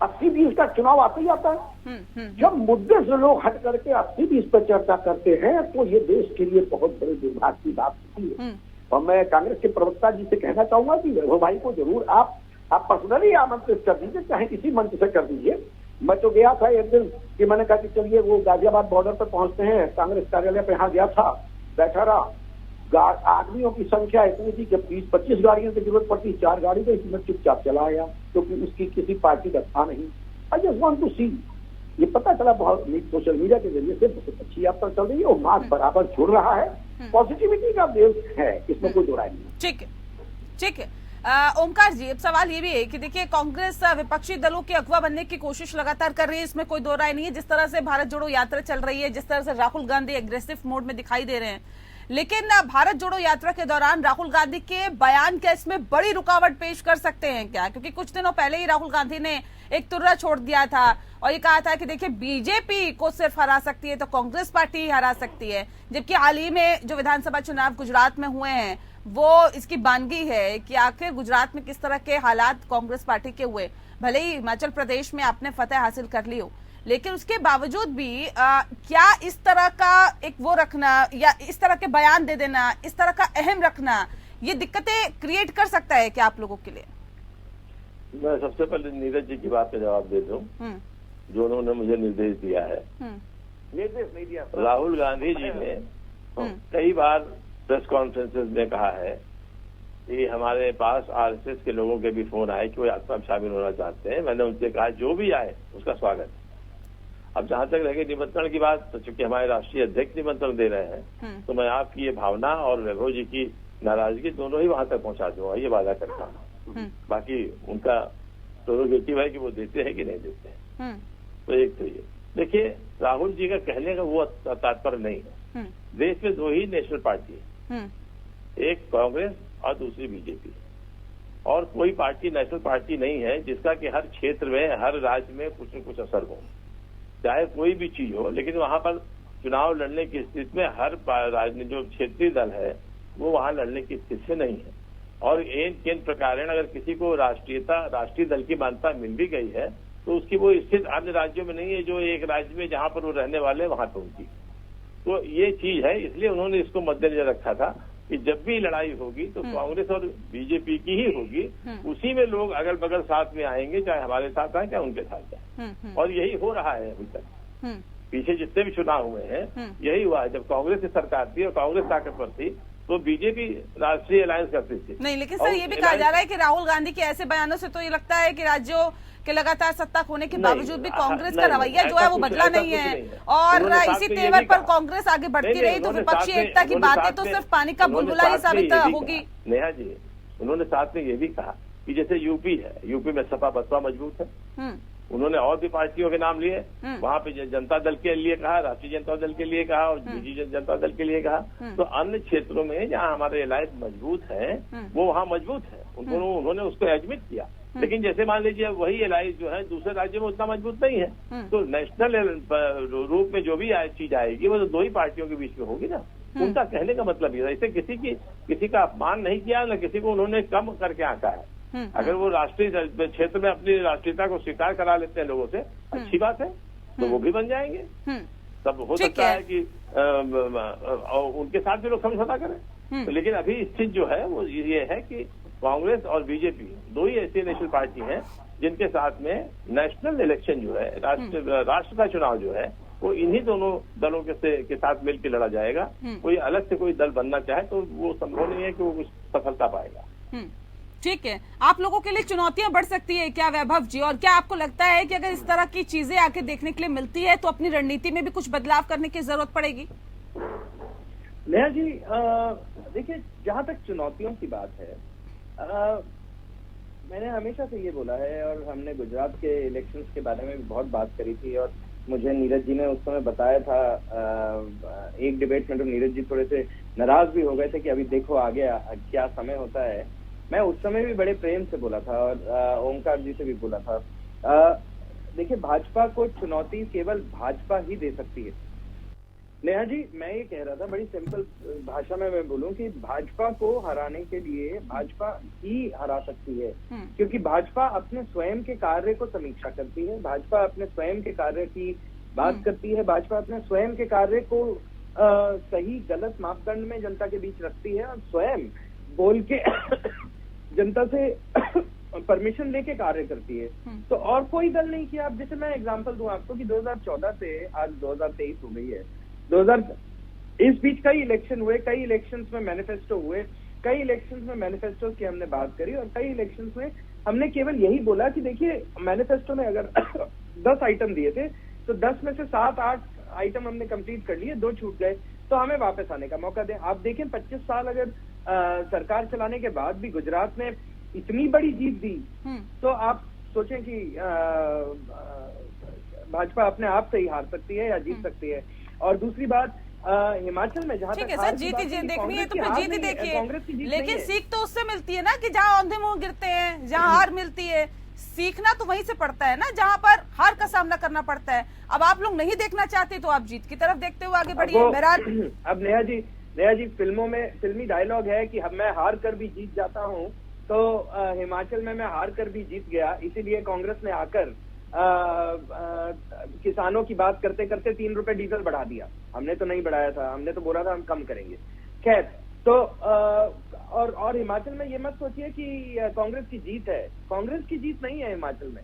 80-20 का चुनाव आते ही आता है। जब मुद्दे से लोग हट करके 80-20 पर चर्चा करते हैं, तो ये देश के लिए बहुत बड़े दुर्भाग्य की बात होती है। और मैं कांग्रेस के प्रवक्ता जी से कहना चाहूंगा कि वैभव भाई को जरूर आप पर्सनली आमंत्रित कर दीजिए, चाहे किसी मंच से कर दीजिए। मैं तो गया था एक दिन कि मैंने कहा कि चलिए वो गाजियाबाद बॉर्डर पर पहुंचते हैं, कांग्रेस कार्यालय पे यहाँ गया था, बैठा रहा। आदमियों की संख्या इतनी थी कि 20-25 गाड़ियों की जरूरत पड़ती, 4 गाड़ी तो इसमें चुपचाप चला आया, क्योंकि उसकी किसी पार्टी का था नहीं। आई जस्ट वांट टू सी, ये पता चला बहुत सोशल मीडिया के जरिए से बहुत अच्छी यात्रा चल रही है, और मार्ग बराबर जुड़ रहा है, पॉजिटिविटी का देश है, इसमें कोई दो राय नहीं। ठीक है। ओमकार जी, अब सवाल ये भी है कि देखिए कांग्रेस विपक्षी दलों के अगवा बनने की कोशिश लगातार कर रही है, इसमें कोई दो राय नहीं है। जिस तरह से भारत जोड़ो यात्रा चल रही है, जिस तरह से राहुल गांधी एग्रेसिव मोड में दिखाई दे रहे हैं, लेकिन भारत जोड़ो यात्रा के दौरान राहुल गांधी के बयान क्या इसमें बड़ी रुकावट पेश कर सकते हैं क्या? क्योंकि कुछ दिनों पहले ही राहुल गांधी ने एक तुर्रा छोड़ दिया था और ये कहा था कि देखिए बीजेपी को सिर्फ हरा सकती है तो कांग्रेस पार्टी ही हरा सकती है, जबकि हाल ही में जो विधानसभा चुनाव गुजरात में हुए हैं, वो इसकी बानगी है कि आखिर गुजरात में किस तरह के हालात कांग्रेस पार्टी के हुए। भले ही हिमाचल प्रदेश में आपने फतह हासिल कर ली हो, लेकिन उसके बावजूद भी क्या इस तरह का एक वो रखना या इस तरह के बयान दे देना, इस तरह का अहम रखना, ये दिक्कतें क्रिएट कर सकता है क्या आप लोगों के लिए? मैं सबसे पहले नीरज जी की बात का जवाब दे दूं, जो उन्होंने मुझे निर्देश दिया है। निर्देश नहीं दिया। राहुल गांधी जी ने कई बार प्रेस कॉन्फ्रेंसेस में कहा है कि हमारे पास आरएसएस के लोगों के भी फोन आए कि वो यात्रा में शामिल होना चाहते हैं। मैंने उनसे कहा जो भी आए उसका स्वागत है। अब जहां तक रहे निमंत्रण की बात, तो चूंकि हमारे राष्ट्रीय अध्यक्ष निमंत्रण दे रहे हैं, तो मैं आपकी ये भावना और वैभव जी की नाराजगी दोनों ही वहां तक पहुंचा दूंगा, ये वादा करता हूँ। बाकी उनका प्रेरोगेटिव है कि वो देते हैं कि नहीं देते हैं। तो एक तो ये देखिए, राहुल जी का कहने का वो तात्पर्य नहीं है। देश में दो ही नेशनल पार्टी है, एक कांग्रेस और दूसरी बीजेपी, और कोई पार्टी नेशनल पार्टी नहीं है जिसका कि हर क्षेत्र में, हर राज्य में कुछ न कुछ असर हो, चाहे कोई भी चीज हो। लेकिन वहां पर चुनाव लड़ने की स्थिति में हर राजनीतिक जो क्षेत्रीय दल है वो वहां लड़ने की स्थिति से नहीं है। और केंद्र प्रकार अगर किसी को राष्ट्रीय दल की मान्यता मिल भी गई है तो उसकी वो स्थिति अन्य राज्यों में नहीं है जो एक राज्य में जहां पर वो रहने वाले वहां पर उनकी। तो ये चीज है, इसलिए उन्होंने इसको मद्देनजर रखा था कि जब भी लड़ाई होगी तो कांग्रेस और बीजेपी की ही होगी, उसी में लोग अगल बगल साथ में आएंगे, चाहे हमारे साथ आए चाहे उनके साथ जाए। और यही हो रहा है अभी तक। पीछे जितने भी चुनाव हुए हैं यही हुआ है। जब कांग्रेस की सरकार थी और कांग्रेस ताकतवर थी तो बीजेपी राष्ट्रीय अलायंस करती थी। नहीं, लेकिन सर ये भी कहा जा रहा है कि राहुल गांधी के ऐसे बयानों से तो ये लगता है कि राज्यों के लगातार सत्ता खोने के बावजूद भी कांग्रेस का रवैया जो है वो बदला नहीं है, और इसी तेवर पर कांग्रेस आगे बढ़ती रही तो विपक्षी एकता की बातें तो सिर्फ पानी का बुलबुला ही साबित होगी। नेहा जी, उन्होंने साथ में ये भी कहा कि जैसे यूपी है, यूपी में सपा बसपा मजबूत है। उन्होंने और भी पार्टियों के नाम लिए, वहां पे जनता दल के लिए कहा, राष्ट्रीय जनता दल के लिए कहा और बीजेपी जनता दल के लिए कहा। तो अन्य क्षेत्रों में जहां हमारे अलायंस मजबूत है वो वहां मजबूत है, उन्होंने उसको एडमिट किया। लेकिन जैसे मान लीजिए वही अलायंस जो है दूसरे राज्यों में उतना मजबूत नहीं है, तो नेशनल रूप में जो भी चीज आएगी वो तो दो ही पार्टियों के बीच में होगी ना। उनका कहने का मतलब ये, ऐसे किसी का अपमान नहीं किया, न किसी को उन्होंने कम करके आंका है। अगर वो राष्ट्रीय क्षेत्र में अपनी राष्ट्रीयता को स्वीकार करा लेते हैं लोगों से, अच्छी बात है, तो वो भी बन जाएंगे। तब हो सकता है कि उनके साथ भी लोग समझौता करें। तो लेकिन अभी स्थिति जो है वो ये है कि कांग्रेस और बीजेपी दो ही ऐसी नेशनल पार्टी हैं जिनके साथ में नेशनल इलेक्शन जो है, राष्ट्र का चुनाव जो है वो इन्हीं दोनों दलों के साथ मिलकर लड़ा जाएगा। कोई अलग से कोई दल बनना चाहे तो वो संभव नहीं है कि वो कुछ सफलता पाएगा। ठीक है, आप लोगों के लिए चुनौतियां बढ़ सकती है क्या वैभव जी? और क्या आपको लगता है कि अगर इस तरह की चीजें आके देखने के लिए मिलती है तो अपनी रणनीति में भी कुछ बदलाव करने की जरूरत पड़ेगी? नेहा जी, देखिए, जहां तक चुनौतियों की बात है, मैंने हमेशा से ये बोला है और हमने गुजरात के इलेक्शंस के बारे में भी बहुत बात करी थी और मुझे नीरज जी ने उस समय बताया था। एक डिबेट में तो नीरज जी थोड़े से नाराज भी हो गए थे कि अभी देखो आगे क्या समय होता है। मैं उस समय भी बड़े प्रेम से बोला था और ओमकार जी से भी बोला था। देखिए, भाजपा को चुनौती केवल भाजपा ही दे सकती है। नेहा जी, मैं ये कह रहा था, बड़ी सिंपल भाषा में मैं बोलूं कि भाजपा को हराने के लिए भाजपा ही हरा सकती है, क्योंकि भाजपा अपने स्वयं के कार्य को समीक्षा करती है, भाजपा अपने स्वयं के कार्य की बात करती है, भाजपा अपने स्वयं के कार्य को सही गलत मापदंड में जनता के बीच रखती है और स्वयं बोल के जनता से परमिशन लेके कार्य करती है। तो और कोई दल नहीं किया। अब जैसे मैं एग्जांपल दूं आपको कि 2014 से आज 2023 हो गई है। इस बीच कई इलेक्शन हुए, कई इलेक्शंस में मैनिफेस्टो हुए, कई इलेक्शंस में मैनिफेस्टो की हमने बात करी और कई इलेक्शंस में हमने केवल यही बोला कि देखिए, मैनिफेस्टो में अगर 10 आइटम दिए थे तो 10 में से 7-8 आइटम हमने कंप्लीट कर लिए, 2 छूट गए, तो हमें वापस आने का मौका दें। आप देखें, 25 साल अगर सरकार चलाने के बाद भी गुजरात में इतनी बड़ी जीत दी, तो आप सोचें कि भाजपा अपने आप से ही हार सकती है या जीत सकती है। और दूसरी बात, हिमाचल में जहां ठीक है सर, जीत ही देखनी है तो फिर जीत ही देखिए, लेकिन सीख तो उससे मिलती है ना कि जहां औंधे मुंह गिरते हैं, जहां हार मिलती है, सीखना तो वहीं से पड़ता है ना जहां पर हार का सामना करना पड़ता है। अब आप लोग नहीं देखना चाहते तो आप जीत की तरफ देखते हुए आगे बढ़िए। अब नेहा जी, नया जी, फिल्मी डायलॉग है कि मैं हार कर भी जीत जाता हूं, तो हिमाचल में मैं हार कर भी जीत गया, इसीलिए कांग्रेस ने आकर किसानों की बात करते करते 3 रुपए डीजल बढ़ा दिया। हमने तो नहीं बढ़ाया था, हमने तो बोला था हम कम करेंगे। खैर, तो और हिमाचल में ये मत सोचिए कि कांग्रेस की जीत है, कांग्रेस की जीत नहीं है हिमाचल में,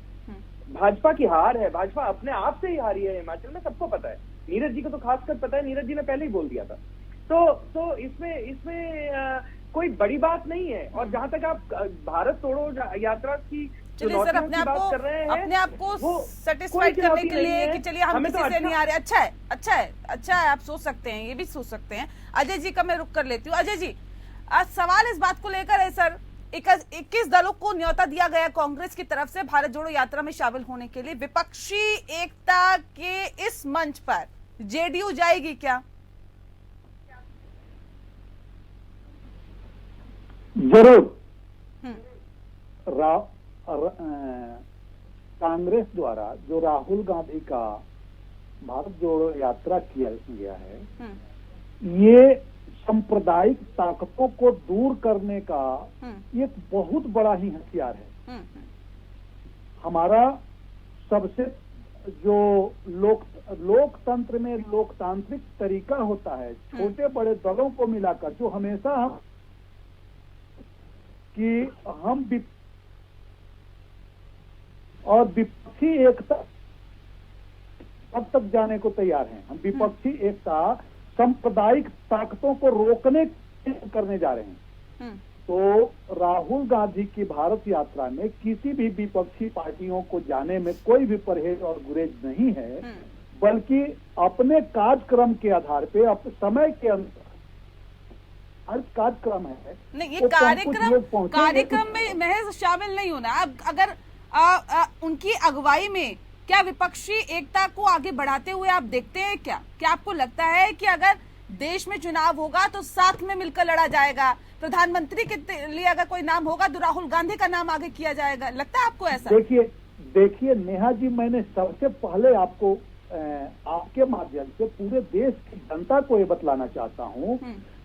भाजपा की हार है। भाजपा अपने आप से ही हारी है हिमाचल में, सबको पता है। नीरज जी को तो खासकर पता है, नीरज जी ने पहले ही बोल दिया था। तो इसमें कोई बड़ी बात नहीं है। और जहां तक आप भारत जोड़ो यात्रा की चलिए सर, अपने आप को सेटिस्फाइड करने के लिए कि चलिए हम किसी से नहीं आ रहे, अच्छा है, आप सोच सकते हैं, ये भी सोच सकते हैं। अजय जी का मैं रुक कर लेती हूँ। अजय जी, आज सवाल इस बात को लेकर है सर, 21 दलों को न्योता दिया गया कांग्रेस की तरफ से भारत जोड़ो यात्रा में शामिल होने के लिए। विपक्षी एकता के इस मंच पर जेडीयू जाएगी क्या? जरूर। कांग्रेस द्वारा जो राहुल गांधी का भारत जोड़ो यात्रा किया गया है, ये सांप्रदायिक ताकतों को दूर करने का एक बहुत बड़ा ही हथियार है। हमारा सबसे जो लोकतंत्र में लोकतांत्रिक तरीका होता है, छोटे बड़े दलों को मिलाकर, जो हमेशा हम और विपक्षी एकता अब तक जाने को तैयार हैं। हम विपक्षी एकता सांप्रदायिक ताकतों को रोकने करने जा रहे हैं। तो राहुल गांधी की भारत यात्रा में किसी भी विपक्षी पार्टियों को जाने में कोई भी परहेज और गुरेज नहीं है, बल्कि अपने कार्यक्रम के आधार पे समय के अनुसार कार्यक्रम है। नहीं, ये कार्यक्रम में महज शामिल नहीं होना। अब अगर उनकी अगुवाई में क्या विपक्षी एकता को आगे बढ़ाते हुए आप देखते हैं क्या? क्या आपको लगता है कि अगर देश में चुनाव होगा तो साथ में मिलकर लड़ा जाएगा? प्रधानमंत्री के लिए अगर कोई नाम होगा तो राहुल गांधी का नाम आगे किया जाएगा, लगता है आपको ऐसा? देखिए नेहा जी, मैंने सबसे पहले आपको आपके माध्यम से पूरे देश की जनता को ये बतलाना चाहता हूँ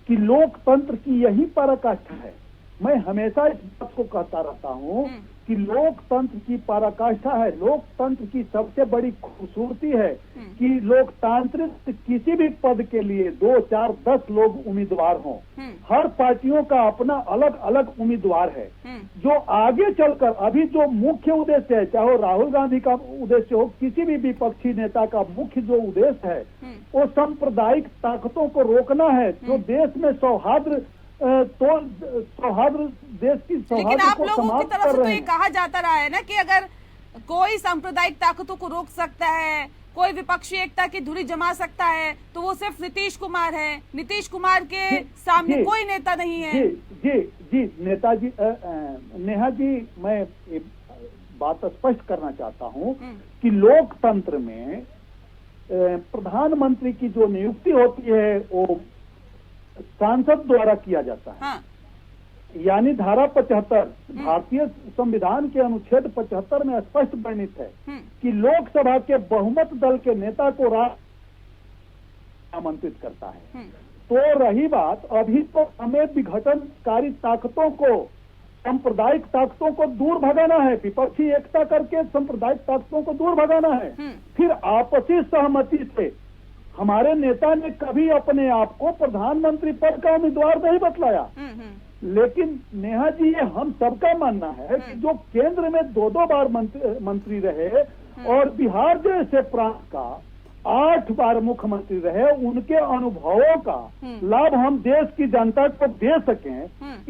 कि लोकतंत्र की यही पराकाष्ठा है। मैं हमेशा इस बात को कहता रहता हूँ कि लोकतंत्र की पराकाष्ठा है। लोकतंत्र की सबसे बड़ी खूबसूरती है कि लोकतांत्रिक किसी भी पद के लिए 2, 4, 10 लोग उम्मीदवार हों। हर पार्टियों का अपना अलग अलग उम्मीदवार है। जो आगे चलकर अभी जो मुख्य उद्देश्य है, चाहे राहुल गांधी का उद्देश्य हो, किसी भी विपक्षी नेता का मुख्य जो उद्देश्य है वो सांप्रदायिक ताकतों को रोकना है, जो देश में सौहार्द देश की सौहार्द। लेकिन आप लोगों की तरफ से तो ये कहा जाता रहा है ना कि अगर कोई सांप्रदायिक ताकतों को रोक सकता है, कोई विपक्षी एकता की धुरी जमा सकता है, तो वो सिर्फ नीतीश कुमार है। नीतीश कुमार के सामने कोई नेता नहीं है। जी नेताजी, नेहा जी, मैं बात स्पष्ट करना चाहता हूँ कि लोकतंत्र में प्रधानमंत्री की जो नियुक्ति होती है वो सांसद द्वारा किया जाता है। हाँ। यानी धारा 75 भारतीय संविधान के अनुच्छेद 75 में स्पष्ट वर्णित है कि लोकसभा के बहुमत दल के नेता को आमंत्रित करता है। तो रही बात, अभी तो हमें विघटनकारी ताकतों को, सांप्रदायिक ताकतों को दूर भगाना है, विपक्षी एकता करके सांप्रदायिक ताकतों को दूर भगाना है। फिर आपसी सहमति से हमारे नेता ने कभी अपने आप को प्रधानमंत्री पद का उम्मीदवार नहीं बतलाया। लेकिन नेहा जी, ये हम सबका मानना है कि जो केंद्र में 2-2 बार मंत्री रहे और बिहार जैसे प्रांत का 8 बार मुख्यमंत्री रहे, उनके अनुभवों का लाभ हम देश की जनता को दे सकें,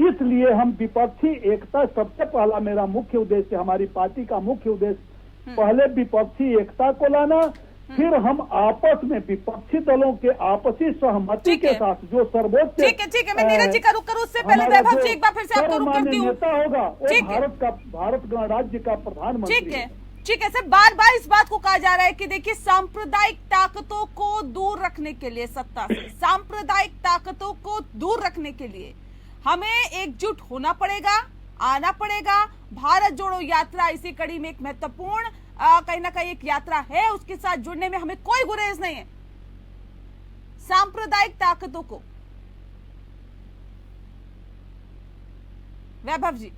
इसलिए हम विपक्षी एकता, सबसे पहला मेरा मुख्य उद्देश्य, हमारी पार्टी का मुख्य उद्देश्य पहले विपक्षी एकता को लाना, फिर हम आपस में विपक्षी दलों के आपसी सहमति के साथ जो सर्वोच्च, ठीक है, मैं नीरज जी का रुक करूं, उससे पहले वैभव जी एक बार फिर से आपको रुक करती हूं। नेता होगा वो भारत गणराज्य का प्रधानमंत्री। ठीक है सर, बार बार इस बात को कहा जा रहा है कि देखिए सांप्रदायिक ताकतों को दूर रखने के लिए, सत्ता से सांप्रदायिक ताकतों को दूर रखने के लिए हमें एकजुट होना पड़ेगा, आना पड़ेगा। भारत जोड़ो यात्रा इसी कड़ी में एक महत्वपूर्ण कहीं ना कहीं एक यात्रा है, उसके साथ जुड़ने में हमें कोई गुरेज नहीं है। सांप्रदायिक ताकतों को वैभव जी।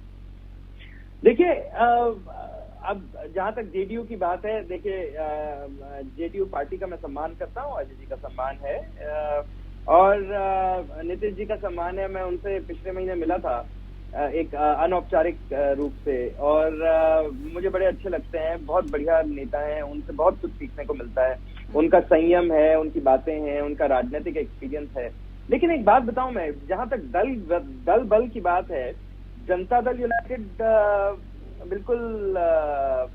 देखिए, अब जहां तक जेडीयू की बात है, देखिए जेडीयू पार्टी का मैं सम्मान करता हूं, अजय जी का सम्मान है और नीतीश जी का सम्मान है। मैं उनसे पिछले महीने मिला था एक अनौपचारिक रूप से और मुझे बड़े अच्छे लगते हैं, बहुत बढ़िया नेता हैं, उनसे बहुत कुछ सीखने को मिलता है। उनका संयम है, उनकी बातें हैं, उनका राजनीतिक एक्सपीरियंस है। लेकिन एक बात बताऊं मैं, जहां तक दल बल की बात है, जनता दल यूनाइटेड बिल्कुल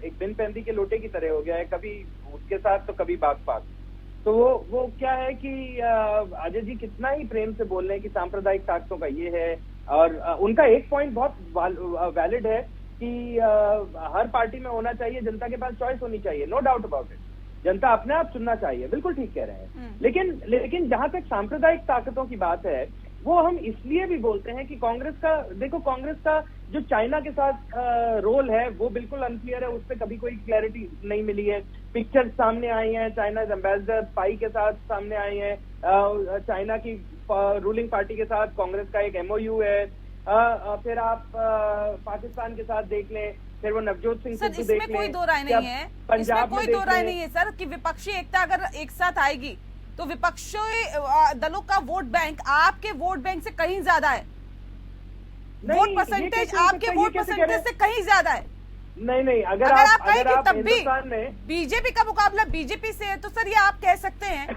एक बिन पैंदी के लोटे की तरह हो गया है, कभी उसके साथ तो कभी बाग पाग। तो वो क्या है कि अजय जी कितना ही प्रेम से बोल रहे हैं कि सांप्रदायिक ताकतों का ये है, और उनका एक पॉइंट बहुत वैलिड है कि हर पार्टी में होना चाहिए, जनता के पास चॉइस होनी चाहिए, नो डाउट अबाउट इट, जनता अपने आप चुनना चाहिए, बिल्कुल ठीक कह रहे हैं। लेकिन जहां तक सांप्रदायिक ताकतों की बात है, वो हम इसलिए भी बोलते हैं कि कांग्रेस का जो चाइना के साथ रोल है वो बिल्कुल अनक्लियर है, उस पर कभी कोई क्लैरिटी नहीं मिली है। पिक्चर्स सामने आई हैं, चाइना एम्बेसडर पाई के साथ सामने आई हैं, चाइना की रूलिंग पार्टी के साथ कांग्रेस का एक MOU है, फिर आप पाकिस्तान के साथ देख लें, फिर वो नवजोत सिंह सिद्धू देख लें। इसमें कोई दो राय नहीं है, पंजाब में कोई दो राय नहीं है सर कि विपक्षी एकता अगर एक साथ आएगी तो विपक्षी दलों का वोट बैंक आपके वोट बैंक से कहीं ज्यादा है, वोट परसेंटेज आपके वोट परसेंटेज से कहीं ज्यादा है। नहीं, अगर आप कहें कि तब भी हिंदुस्तान में बीजेपी का मुकाबला बीजेपी से है तो सर ये आप कह सकते हैं,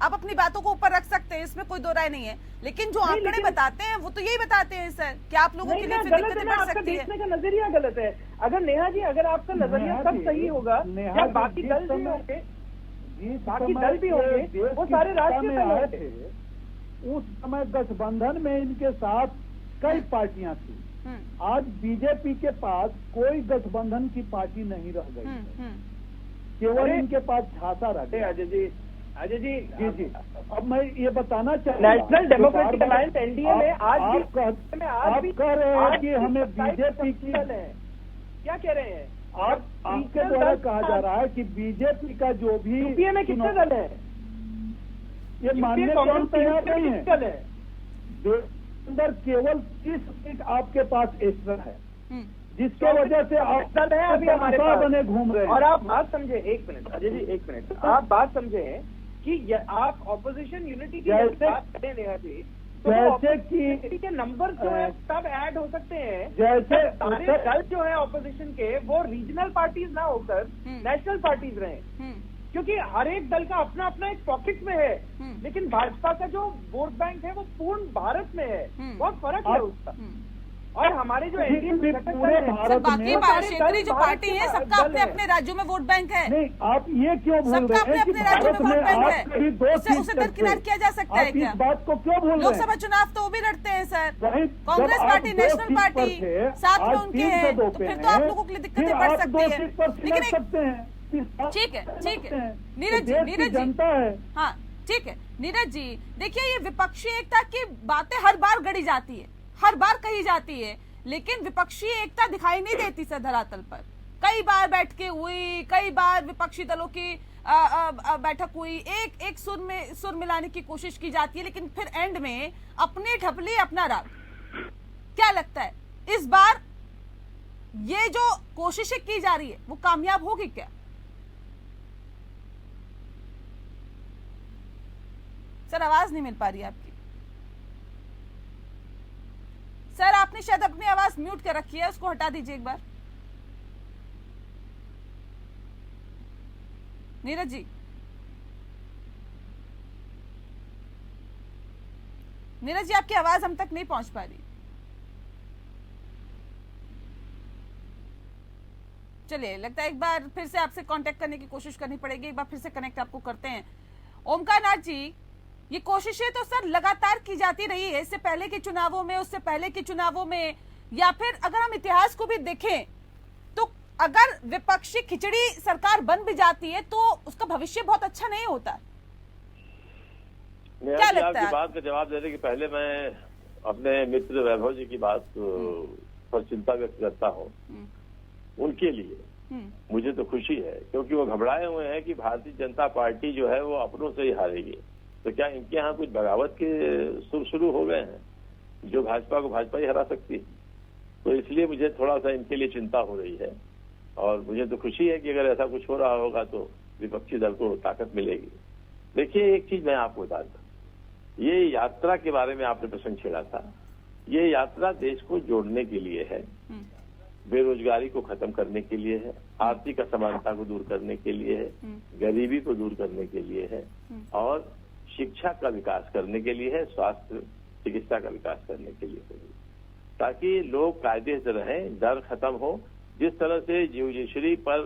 आप अपनी बातों को ऊपर रख सकते हैं, इसमें कोई दो राय नहीं है। लेकिन जो आंकड़े बताते हैं वो तो यही बताते हैं सर कि आप लोगों के लिए फिर दिक्कतें बढ़ सकती है। देखने का नजरिया गलत है। अगर नेहा जी, अगर आपका नजरिया सब सही होगा, बाकी दल भी होंगे, वो सारे राष्ट्रीय दल आए थे। उस समय गठबंधन में इनके साथ कई पार्टियां थी। आज बीजेपी के पास कोई गठबंधन की पार्टी नहीं रह गई, केवल इनके पास झांसा रह गया। अजय जी, अब मैं ये बताना चाहूँ, नेशनल डेमोक्रेटिक अलायंस NDA में आज भी कह रहे हैं कि हमें बीजेपी की, क्या कह रहे हैं आपके द्वारा कहा जा रहा है कि बीजेपी का जो भी यूपीए में कितने दल है, ये मानने को हम तैयार नहीं है। अंदर केवल 30 सीट आपके पास एक्स्ट्रा है, जिसके वजह से आप दल है अभी हमारे पास बने घूम रहे हैं। और आप बात समझे, एक मिनट अजय जी, एक मिनट, आप बात समझे कि आप ऑपोजिशन यूनिटी की बात करें नेहा जी, जैसे कि के नंबर जो है तब ऐड हो सकते हैं, जैसे सारे दल जो है ऑपोजिशन के वो रीजनल पार्टीज ना होकर नेशनल पार्टीज रहे, क्योंकि हर एक दल का अपना अपना एक पॉकेट में है, लेकिन भाजपा का जो वोट बैंक है वो पूर्ण भारत में है, बहुत फर्क है उसका। और हमारे जो पूरे भारत बाकी क्षेत्रीय जो पार्टी है सबका अपने अपने राज्यों में वोट बैंक है। नहीं, आप ये क्यों भूल रहे हैं कि भारत में आपके भी 2 सीट उसे दरकिनार किया जा सकता है क्या? इस बात को क्यों भूल रहे हैं? लोकसभा चुनाव तो वो भी लड़ते हैं sir, Congress party, national party साथ में उनके हैं, तो फिर तो आप लोगों के लिए दिक्कतें बढ़ सकती है। लेकिन ठीक है नीरज जी जनता है, हाँ ठीक है नीरज जी, देखिए ये विपक्षी एकता की बातें हर बार गढ़ी जाती है, हर बार कही जाती है, लेकिन विपक्षी एकता दिखाई नहीं देती सर धरातल पर। कई बार बैठकें हुई, कई बार विपक्षी दलों की बैठक हुई, एक सुर मिलाने की कोशिश की जाती है, लेकिन फिर एंड में अपनी ठपली अपना राग। क्या लगता है इस बार ये जो कोशिशें की जा रही है वो कामयाब होगी क्या? सर आवाज नहीं मिल पा रही है आपकी। सर आपने शायद अपनी आवाज म्यूट कर रखी है, उसको हटा दीजिए एक बार। नीरज जी, आपकी आवाज हम तक नहीं पहुंच पा रही। चलिए, लगता है एक बार फिर से आपसे कांटेक्ट करने की कोशिश करनी पड़ेगी, एक बार फिर से कनेक्ट आपको करते हैं। ओमकार नाथ जी, ये कोशिशें तो सर लगातार की जाती रही है, इससे पहले के चुनावों में, उससे पहले के चुनावों में, या फिर अगर हम इतिहास को भी देखें तो अगर विपक्षी खिचड़ी सरकार बन भी जाती है तो उसका भविष्य बहुत अच्छा नहीं होता। क्या लगता है? आपकी बात का जवाब देने के पहले मैं अपने मित्र वैभव जी की बात पर चिंता व्यक्त करता हूँ। उनके लिए मुझे तो खुशी है, क्योंकि वो घबराए हुए हैं कि भारतीय जनता पार्टी जो है वो अपनों से ही हारेगी। तो क्या इनके यहाँ कुछ बगावत के सुर शुरू हो गए हैं जो भाजपा को भाजपा ही हरा सकती है? तो इसलिए मुझे थोड़ा सा इनके लिए चिंता हो रही है। और मुझे तो खुशी है कि अगर ऐसा कुछ हो रहा होगा तो विपक्षी दल को ताकत मिलेगी। देखिए, एक चीज मैं आपको बता दूं, ये यात्रा के बारे में आपने प्रश्न छेड़ा था। ये यात्रा देश को जोड़ने के लिए है, बेरोजगारी को खत्म करने के लिए है, आर्थिक असमानता को दूर करने के लिए है, गरीबी को दूर करने के लिए है, और शिक्षा का विकास करने के लिए है, स्वास्थ्य चिकित्सा का विकास करने के लिए है, ताकि लोग कायदे से रहें, डर खत्म हो। जिस तरह से जुडिशरी पर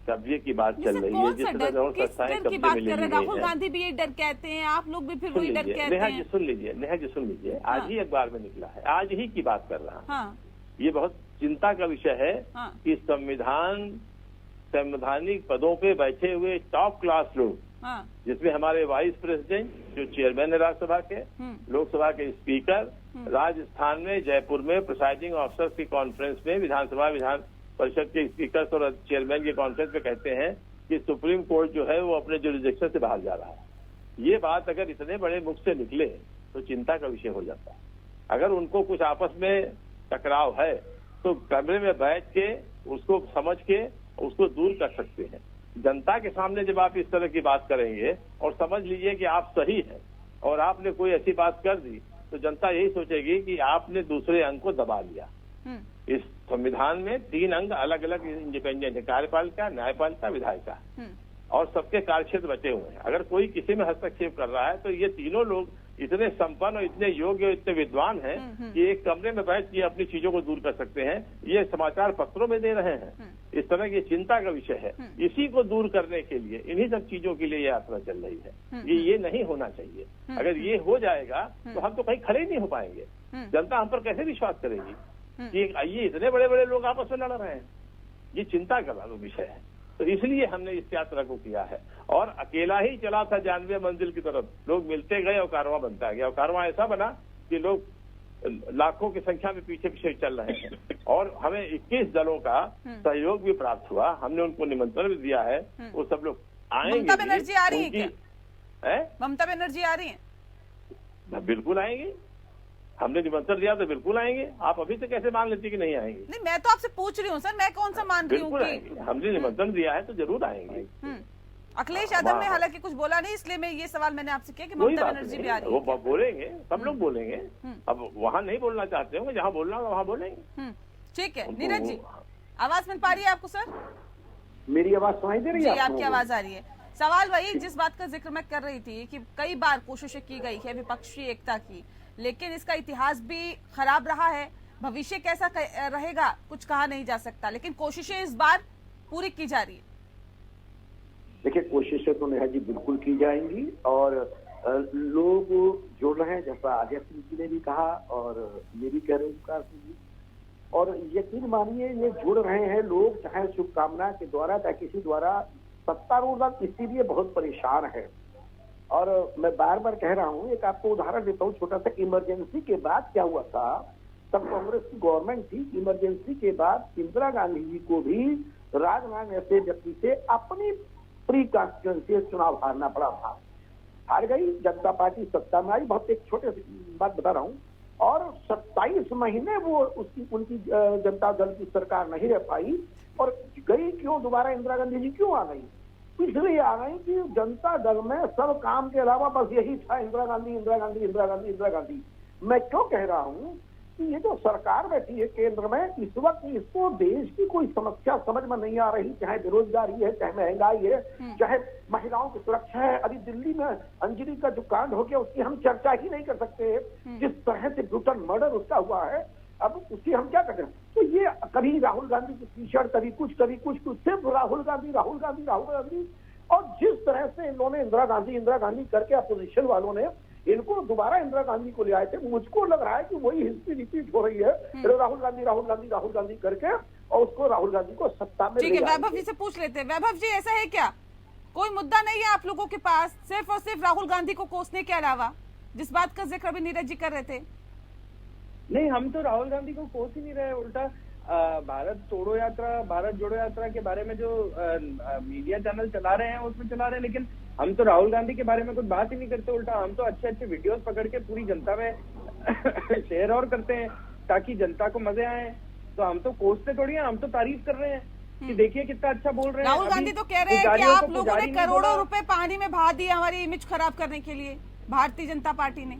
कब्जे की बात चल रही है, जिस तरह से संस्थाएं कब्जे में ले ली गई हैं। राहुल गांधी भी ये डर कहते हैं, आप लोग भी फिर वही डर कहते हैं। नेहा जी सुन लीजिए, आज ही अखबार में निकला है, आज ही की बात कर रहा हूँ। हाँ। ये बहुत चिंता का विषय है कि संवैधानिक पदों पे बैठे हुए टॉप क्लास लोग, जिसमें हमारे वाइस प्रेसिडेंट जो चेयरमैन है राज्यसभा के, लोकसभा के स्पीकर, राजस्थान में जयपुर में प्रिसाइडिंग ऑफिसर्स की कॉन्फ्रेंस में विधान परिषद के स्पीकर और चेयरमैन की कॉन्फ्रेंस में कहते हैं कि सुप्रीम कोर्ट जो है वो अपने जुरिडिक्शन से बाहर जा रहा है। ये बात अगर इतने बड़े मुख से निकले तो चिंता का विषय हो जाता है। अगर उनको कुछ आपस में टकराव है तो कमरे में बैठ के उसको समझ के उसको दूर कर सकते हैं। जनता के सामने जब आप इस तरह की बात करेंगे और समझ लीजिए कि आप सही हैं और आपने कोई ऐसी बात कर दी, तो जनता यही सोचेगी कि आपने दूसरे अंग को दबा लिया। इस संविधान में 3 अंग अलग अलग इंडिपेंडेंट है, कार्यपालिका, न्यायपालिका, विधायिका, और सबके कार्यक्षेत्र बचे हुए हैं। अगर कोई किसी में हस्तक्षेप कर रहा है तो ये तीनों लोग इतने संपन्न और इतने योग्य और इतने विद्वान हैं कि एक कमरे में बैठ के अपनी चीजों को दूर कर सकते हैं। ये समाचार पत्रों में दे रहे हैं। इस तरह की चिंता का विषय है। इसी को दूर करने के लिए, इन्हीं सब चीजों के लिए यात्रा चल रही है। ये नहीं होना चाहिए। अगर ये हो जाएगा तो हम तो कहीं खड़े ही नहीं हो पाएंगे। जनता हम पर कैसे विश्वास करेगी कि ये इतने बड़े बड़े लोग आपस में लड़ रहे हैं। ये चिंता का विषय है। तो इसलिए हमने इस यात्रा को किया है, और अकेला ही चला था 92 मंजिल की तरफ। लोग मिलते गए और कारवां बनता गया, और कारवां ऐसा बना कि लोग लाखों की संख्या में पीछे पीछे चल रहे हैं। और हमें 21 दलों का सहयोग भी प्राप्त हुआ। हमने उनको निमंत्रण भी दिया है, वो सब लोग आएंगे। ममता बनर्जी आ रही है क्या? ममता बनर्जी आ रही है? बिल्कुल आएंगे। हमने निमंत्रण दिया तो बिल्कुल आएंगे। आप अभी से कैसे मान लेती कि नहीं आएंगे? नहीं, मैं तो आपसे पूछ रही हूँ सर, मैं कौन सा मान रही हूँ कि हमने निमंत्रण दिया है तो जरूर आएंगे। अखिलेश यादव ने हालांकि कुछ बोला नहीं, इसलिए मैं ये सवाल मैंने आपसे किया कि ममता बनर्जी भी आ रही है। वो बोलेंगे, सब लोग बोलेंगे। अब वहाँ नहीं बोलना चाहते होंगे, जहाँ बोलना होगा वहाँ बोलेंगे। ठीक है। नीरज जी, आवाज मिल पा रही है आपको? सर मेरी आवाज सुनाई दे रही है? आपकी आवाज आ रही है। सवाल वही जिस बात का जिक्र मैं कर रही थी कि कई बार कोशिशें की गई है विपक्षी एकता की, लेकिन इसका इतिहास भी खराब रहा है। भविष्य कैसा रहेगा कुछ कहा नहीं जा सकता, लेकिन कोशिशें इस बार पूरी की जा रही है। देखिए, कोशिशें तो नेहा जी बिल्कुल की जाएंगी, और लोग जुड़ रहे हैं, जैसा आर्या सिंह जी ने भी कहा और ये भी कह रहे हैं जी। और यकीन मानिए ये जुड़ रहे हैं लोग, चाहे शुभकामना के द्वारा चाहे किसी द्वारा। सत्तारूढ़ दल इसीलिए बहुत परेशान है। और मैं बार बार कह रहा हूँ, एक आपको उदाहरण देता हूँ छोटा सा। इमरजेंसी के बाद क्या हुआ था, तब कांग्रेस की गवर्नमेंट थी। इमरजेंसी के बाद इंदिरा गांधी जी को भी राजनाथ ऐसे व्यक्ति से अपनी प्री कॉन्स्टिट्यूएंसी चुनाव हारना पड़ा था। हार गई जनता पार्टी, सत्ता में आई। बहुत एक छोटे सी बात बता रहा हूँ। और 27 महीने वो उनकी जनता दल की सरकार नहीं रह पाई। और गई क्यों दोबारा इंदिरा गांधी जी क्यों आ गई? इसलिए आ गई कि जनता दल में सब काम के अलावा बस यही था, इंदिरा गांधी इंदिरा गांधी इंदिरा गांधी इंदिरा गांधी। मैं क्यों कह रहा हूँ कि ये जो सरकार बैठी है केंद्र में, इस वक्त इसको देश की कोई समस्या समझ में नहीं आ रही। चाहे बेरोजगारी है, चाहे महंगाई है, चाहे महिलाओं की सुरक्षा है। अभी दिल्ली में अंजलि का जो कांड हो गया उसकी हम चर्चा ही नहीं कर सकते। जिस तरह से ब्रूटल मर्डर उसका हुआ है, अब उसकी हम क्या करें? तो ये कभी राहुल गांधी की टी शर्ट, कभी कुछ सिर्फ राहुल गांधी राहुल गांधी राहुल गांधी। और जिस तरह से इन्होंने इंदिरा गांधी करके अपोजिशन वालों ने इनको दोबारा इंदिरा गांधी को ले आए थे, मुझको लग रहा है कि वही हिस्ट्री रिपीट हो रही है। राहुल गांधी करके और उसको राहुल गांधी को सत्ता में। ठीक है, वैभव जी से पूछ लेते हैं। वैभव जी, ऐसा है क्या, कोई मुद्दा नहीं है आप लोगों के पास सिर्फ और सिर्फ राहुल गांधी को कोसने के अलावा, जिस बात का जिक्र अभी नीरज जी कर रहे थे? नहीं, हम तो राहुल गांधी को कोस ही नहीं रहे। उल्टा भारत जोड़ो यात्रा के बारे में जो मीडिया चैनल चला रहे हैं उसमें चला रहे हैं, लेकिन हम तो राहुल गांधी के बारे में कुछ बात ही नहीं करते। उल्टा हम तो अच्छे अच्छे वीडियोस पकड़ के पूरी जनता में शेयर और करते हैं ताकि जनता को मजे आए। तो हम तो कोसते थोड़ी हैं, हम तो तारीफ कर रहे हैं कि देखिए कितना अच्छा बोल रहे हैं। राहुल गांधी तो कह रहे हैं कि आप लोगों ने करोड़ों रुपए पानी में बहा दिए हमारी इमेज खराब करने के लिए, भारतीय जनता पार्टी ने।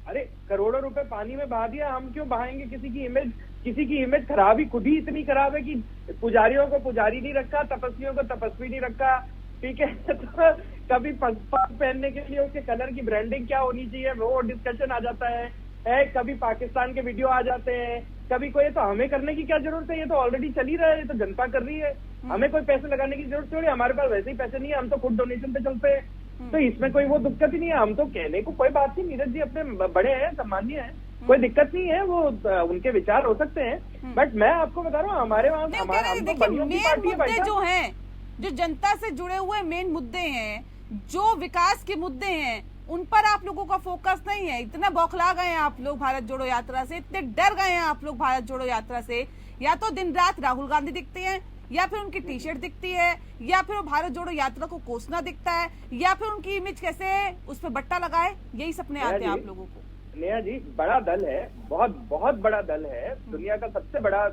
अरे करोड़ों रुपए पानी में बहा दिया, हम क्यों बहाएंगे किसी की इमेज? किसी की इमेज खराब ही खुद ही इतनी खराब है कि पुजारियों को पुजारी नहीं रखा, तपस्वियों को तपस्वी नहीं रखा, ठीक है। तो कभी पग पहनने के लिए उसके कलर की ब्रांडिंग क्या होनी चाहिए वो डिस्कशन आ जाता है, कभी पाकिस्तान के वीडियो आ जाते हैं, कभी कोई, तो हमें करने की क्या जरूरत है? ये तो ऑलरेडी चल ही रहा है, ये तो जनता कर रही है, हमें कोई पैसे लगाने की जरूरत थोड़ी, हमारे पास वैसे ही पैसे नहीं है, हम तो खुद डोनेशन पे चलते हैं, तो इसमें कोई वो दिक्कत ही नहीं है। हम तो कहने को कोई बात नहीं, नीरज जी अपने बड़े हैं, सम्मानीय हैं, कोई दिक्कत नहीं है, वो उनके विचार हो सकते हैं, बट मैं आपको बता रहा हूँ हमारे वहाँ मुद्दे जो हैं, जो जनता से जुड़े हुए मेन मुद्दे हैं, जो विकास के मुद्दे हैं, उन पर आप लोगों का फोकस नहीं है। इतना बौखला गए हैं आप लोग भारत जोड़ो यात्रा से, इतने डर गए हैं आप लोग भारत जोड़ो यात्रा से, या तो दिन रात राहुल गांधी दिखते हैं, या फिर उनकी टी शर्ट दिखती है, या फिर वो भारत जोड़ो यात्रा को कोसना दिखता है, या फिर उनकी इमेज कैसे उस पर बट्टा लगाए, यही सपने आते हैं आप लोगों को। नेहा जी, बड़ा दल है, बहुत बहुत बड़ा दल है, दुनिया का सबसे बड़ा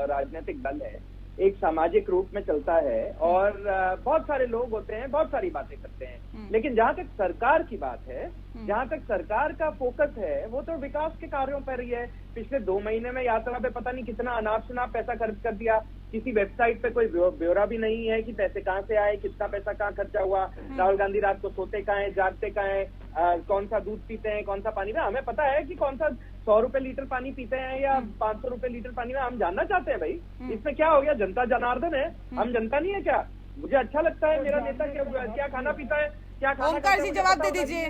राजनीतिक दल है, एक सामाजिक रूप में चलता है और बहुत सारे लोग होते हैं, बहुत सारी बातें करते हैं, लेकिन जहाँ तक सरकार की बात है, जहाँ तक सरकार का फोकस है, वो तो विकास के कार्यों पर ही है। पिछले 2 महीने में यात्रा पे पता नहीं कितना अनाप शनाप पैसा खर्च कर दिया, किसी वेबसाइट पे कोई ब्यौरा भी नहीं है कि पैसे कहाँ से आए, कितना पैसा कहाँ खर्चा हुआ, राहुल गांधी रात को सोते कहाँ हैं, जागते कहाँ हैं, कौन सा दूध पीते हैं, कौन सा पानी में, हमें पता है कि कौन सा 100 रुपए लीटर पानी पीते हैं या 500 रुपए लीटर पानी में, हम जानना चाहते हैं भाई, इसमें क्या हो गया? जनता जनार्दन है, हम जनता नहीं है क्या? मुझे अच्छा लगता है मेरा नेता क्या खाना पीता है, क्या ओमकार जी जवाब दे दीजिए,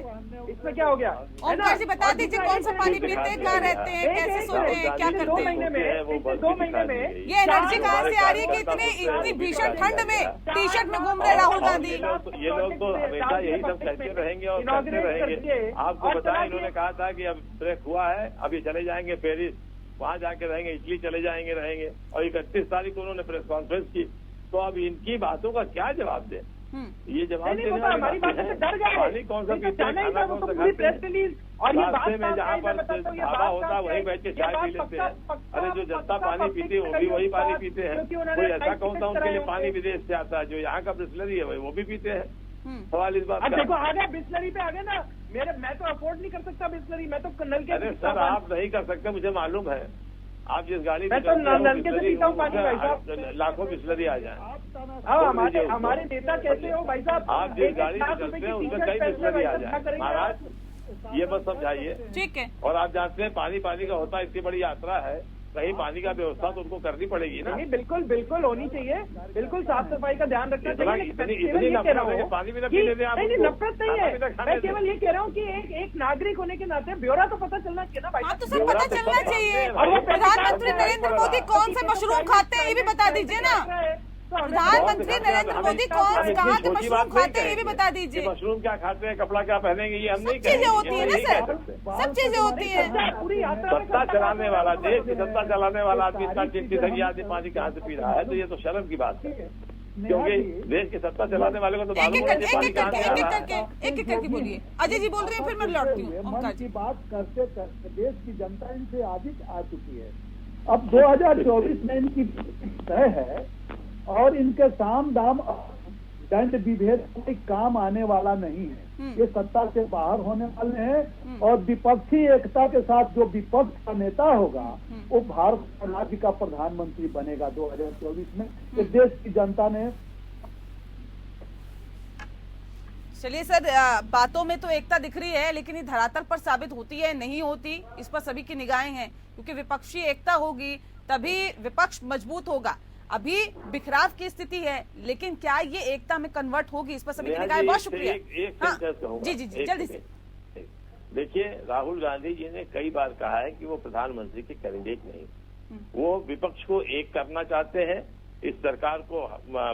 इसमें क्या हो गया? ओमकार जी बता दीजिए कौन सा पानी पीते हैं, कहाँ रहते हैं, कैसे सोते हैं, क्या करते हैं? 2 महीने में ये एनर्जी कहाँ से आ रही है कि इतनी भीषण ठंड में टी शर्ट में घूम रहे राहुल गांधी? ये लोग तो हमेशा यही सब कहते रहेंगे और करते रहेंगे। आपको बताया, इन्होंने कहा था कि अब ब्रेक हुआ है, अभी चले जाएंगे पेरिस, वहाँ जाके रहेंगे, इटली चले रहेंगे, और 31 तारीख को उन्होंने प्रेस कॉन्फ्रेंस की, तो अब इनकी बातों का क्या जवाब दें? ये जवाब देने वाली हमारी बात से डर गए, पानी कौन सा पीते हैं, खाना कौन सा खाते हैं, रास्ते में जहाँ पर ढाबा होता है वहीं बैठ के चाय पी लेते हैं। अरे जो जनता पानी पीती है वो भी वही पानी पीते हैं, कोई ऐसा कौन सा उनके लिए पानी विदेश से आता है? जो यहाँ का बिस्लरी है वो भी पीते हैं। सवाल इस बात का, देखो आ गया बिस्लरी पे आ गया ना, मैं तो अफोर्ड नहीं कर सकता बिस्लरी, मैं तो नल के। अरे सर आप नहीं कर सकते, मुझे मालूम है, आप जिस गाड़ी मैं तो नल के से पीता हूँ पानी भाई साहब, लाखों बिस्लरी आ जाए। हमारे नेता कैसे हो भाई साहब? आप जिस गाड़ी में चलते हैं उसमें कई बिस्लरी आ जाए महाराज, ये बस समझाइए। ठीक है, और आप जानते हैं पानी का होता है, इतनी बड़ी यात्रा है, कहीं पानी का व्यवस्था तो उनको करनी पड़ेगी ना। नहीं बिल्कुल बिल्कुल होनी चाहिए, बिल्कुल साफ सफाई का ध्यान रखना चाहिए। इतनी नफरत है, पानी भी न पी लेते आप? नहीं नफरत नहीं है, मैं केवल ये कह रहा हूँ कि एक नागरिक होने के नाते ब्यौरा तो पता चलना चाहिए ना भाई। हाँ तो सर पता चलना चाहिए। और प्रधानमंत्री नरेंद्र मोदी कौन से मशरूम खाते हैं ये भी बता दीजिए ना। प्रधानमंत्री नरेंद्र मोदी कहाँ के मशरूम खाते हैं ये भी बता दीजिए। मशरूम क्या खाते हैं, कपड़ा क्या पहनेंगे, ये हम नहीं सब चीजें होती है ना सर, सब चीजें होती है। सत्ता चलाने वाला, देश की सत्ता चलाने वाला आदमी इतना चिंतित है कि आदमी पानी कहाँ से पी रहा है, तो ये तो शर्म की बात है, क्योंकि देश की सत्ता चलाने वाले को तो मालूम है पानी कहाँ से आ रहा है। एक एक करके बोलिए। अजय जी बोल रहे हैं, फिर मैं लौटती हूँ। मन की बात करते करते देश की जनता इनसे आदित आ चुकी है। अब 2024 में इनकी तय है और इनके साम दाम दंड विभेद कोई काम आने वाला नहीं है। ये सत्ता से बाहर होने वाले हैं और विपक्षी एकता के साथ जो विपक्ष का नेता होगा वो भारत राज्य का प्रधानमंत्री बनेगा 2024 में। इस देश की जनता ने। चलिए सर, बातों में तो एकता दिख रही है, लेकिन ये धरातल पर साबित होती है नहीं होती, इस पर सभी की निगाहें हैं, क्योंकि विपक्षी एकता होगी तभी विपक्ष मजबूत होगा। अभी बिखराव की स्थिति है, लेकिन क्या ये एकता में कन्वर्ट होगी, इस पर सभी की निगाहें। बहुत शुक्रिया। जी जी जी जल्दी से। देखिए, राहुल गांधी जी ने कई बार कहा है कि वो प्रधानमंत्री के कैंडिडेट नहीं, वो विपक्ष को एक करना चाहते हैं, इस सरकार को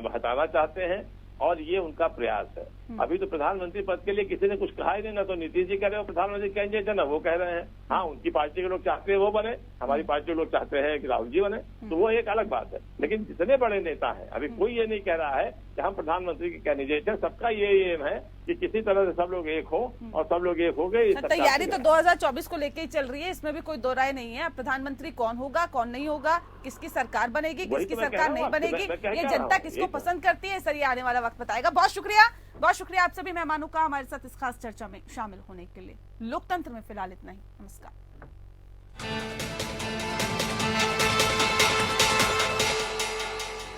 हटाना चाहते हैं, और ये उनका प्रयास है। अभी तो प्रधानमंत्री पद के लिए किसी ने कुछ कहा ही नहीं, ना तो नीतीश जी कह रहे हो प्रधानमंत्री कैंडिडेट है, ना वो कह रहे हैं। हाँ, उनकी पार्टी के लोग चाहते हैं वो बने, हमारी पार्टी के लोग चाहते हैं कि राहुल जी बने, तो वो एक अलग बात है। लेकिन जितने बड़े नेता हैं, अभी कोई ये नहीं कह रहा है कि हम प्रधानमंत्री की कैंडिडेट हैं। सबका ये एम है कि किसी तरह से सब लोग एक हो, और सब लोग एक हो गए। तैयारी तो 2024 को लेके ही चल रही है, इसमें भी कोई दो राय नहीं है। प्रधानमंत्री कौन होगा, कौन नहीं होगा, किसकी सरकार बनेगी, किसकी सरकार नहीं बनेगी, ये जनता किसको पसंद करती है, सर ये आने वाला वक्त बताएगा। बहुत शुक्रिया आप सभी मेहमानों का हमारे साथ इस खास चर्चा में शामिल होने के लिए। लोकतंत्र में फिलहाल इतना ही। नमस्कार।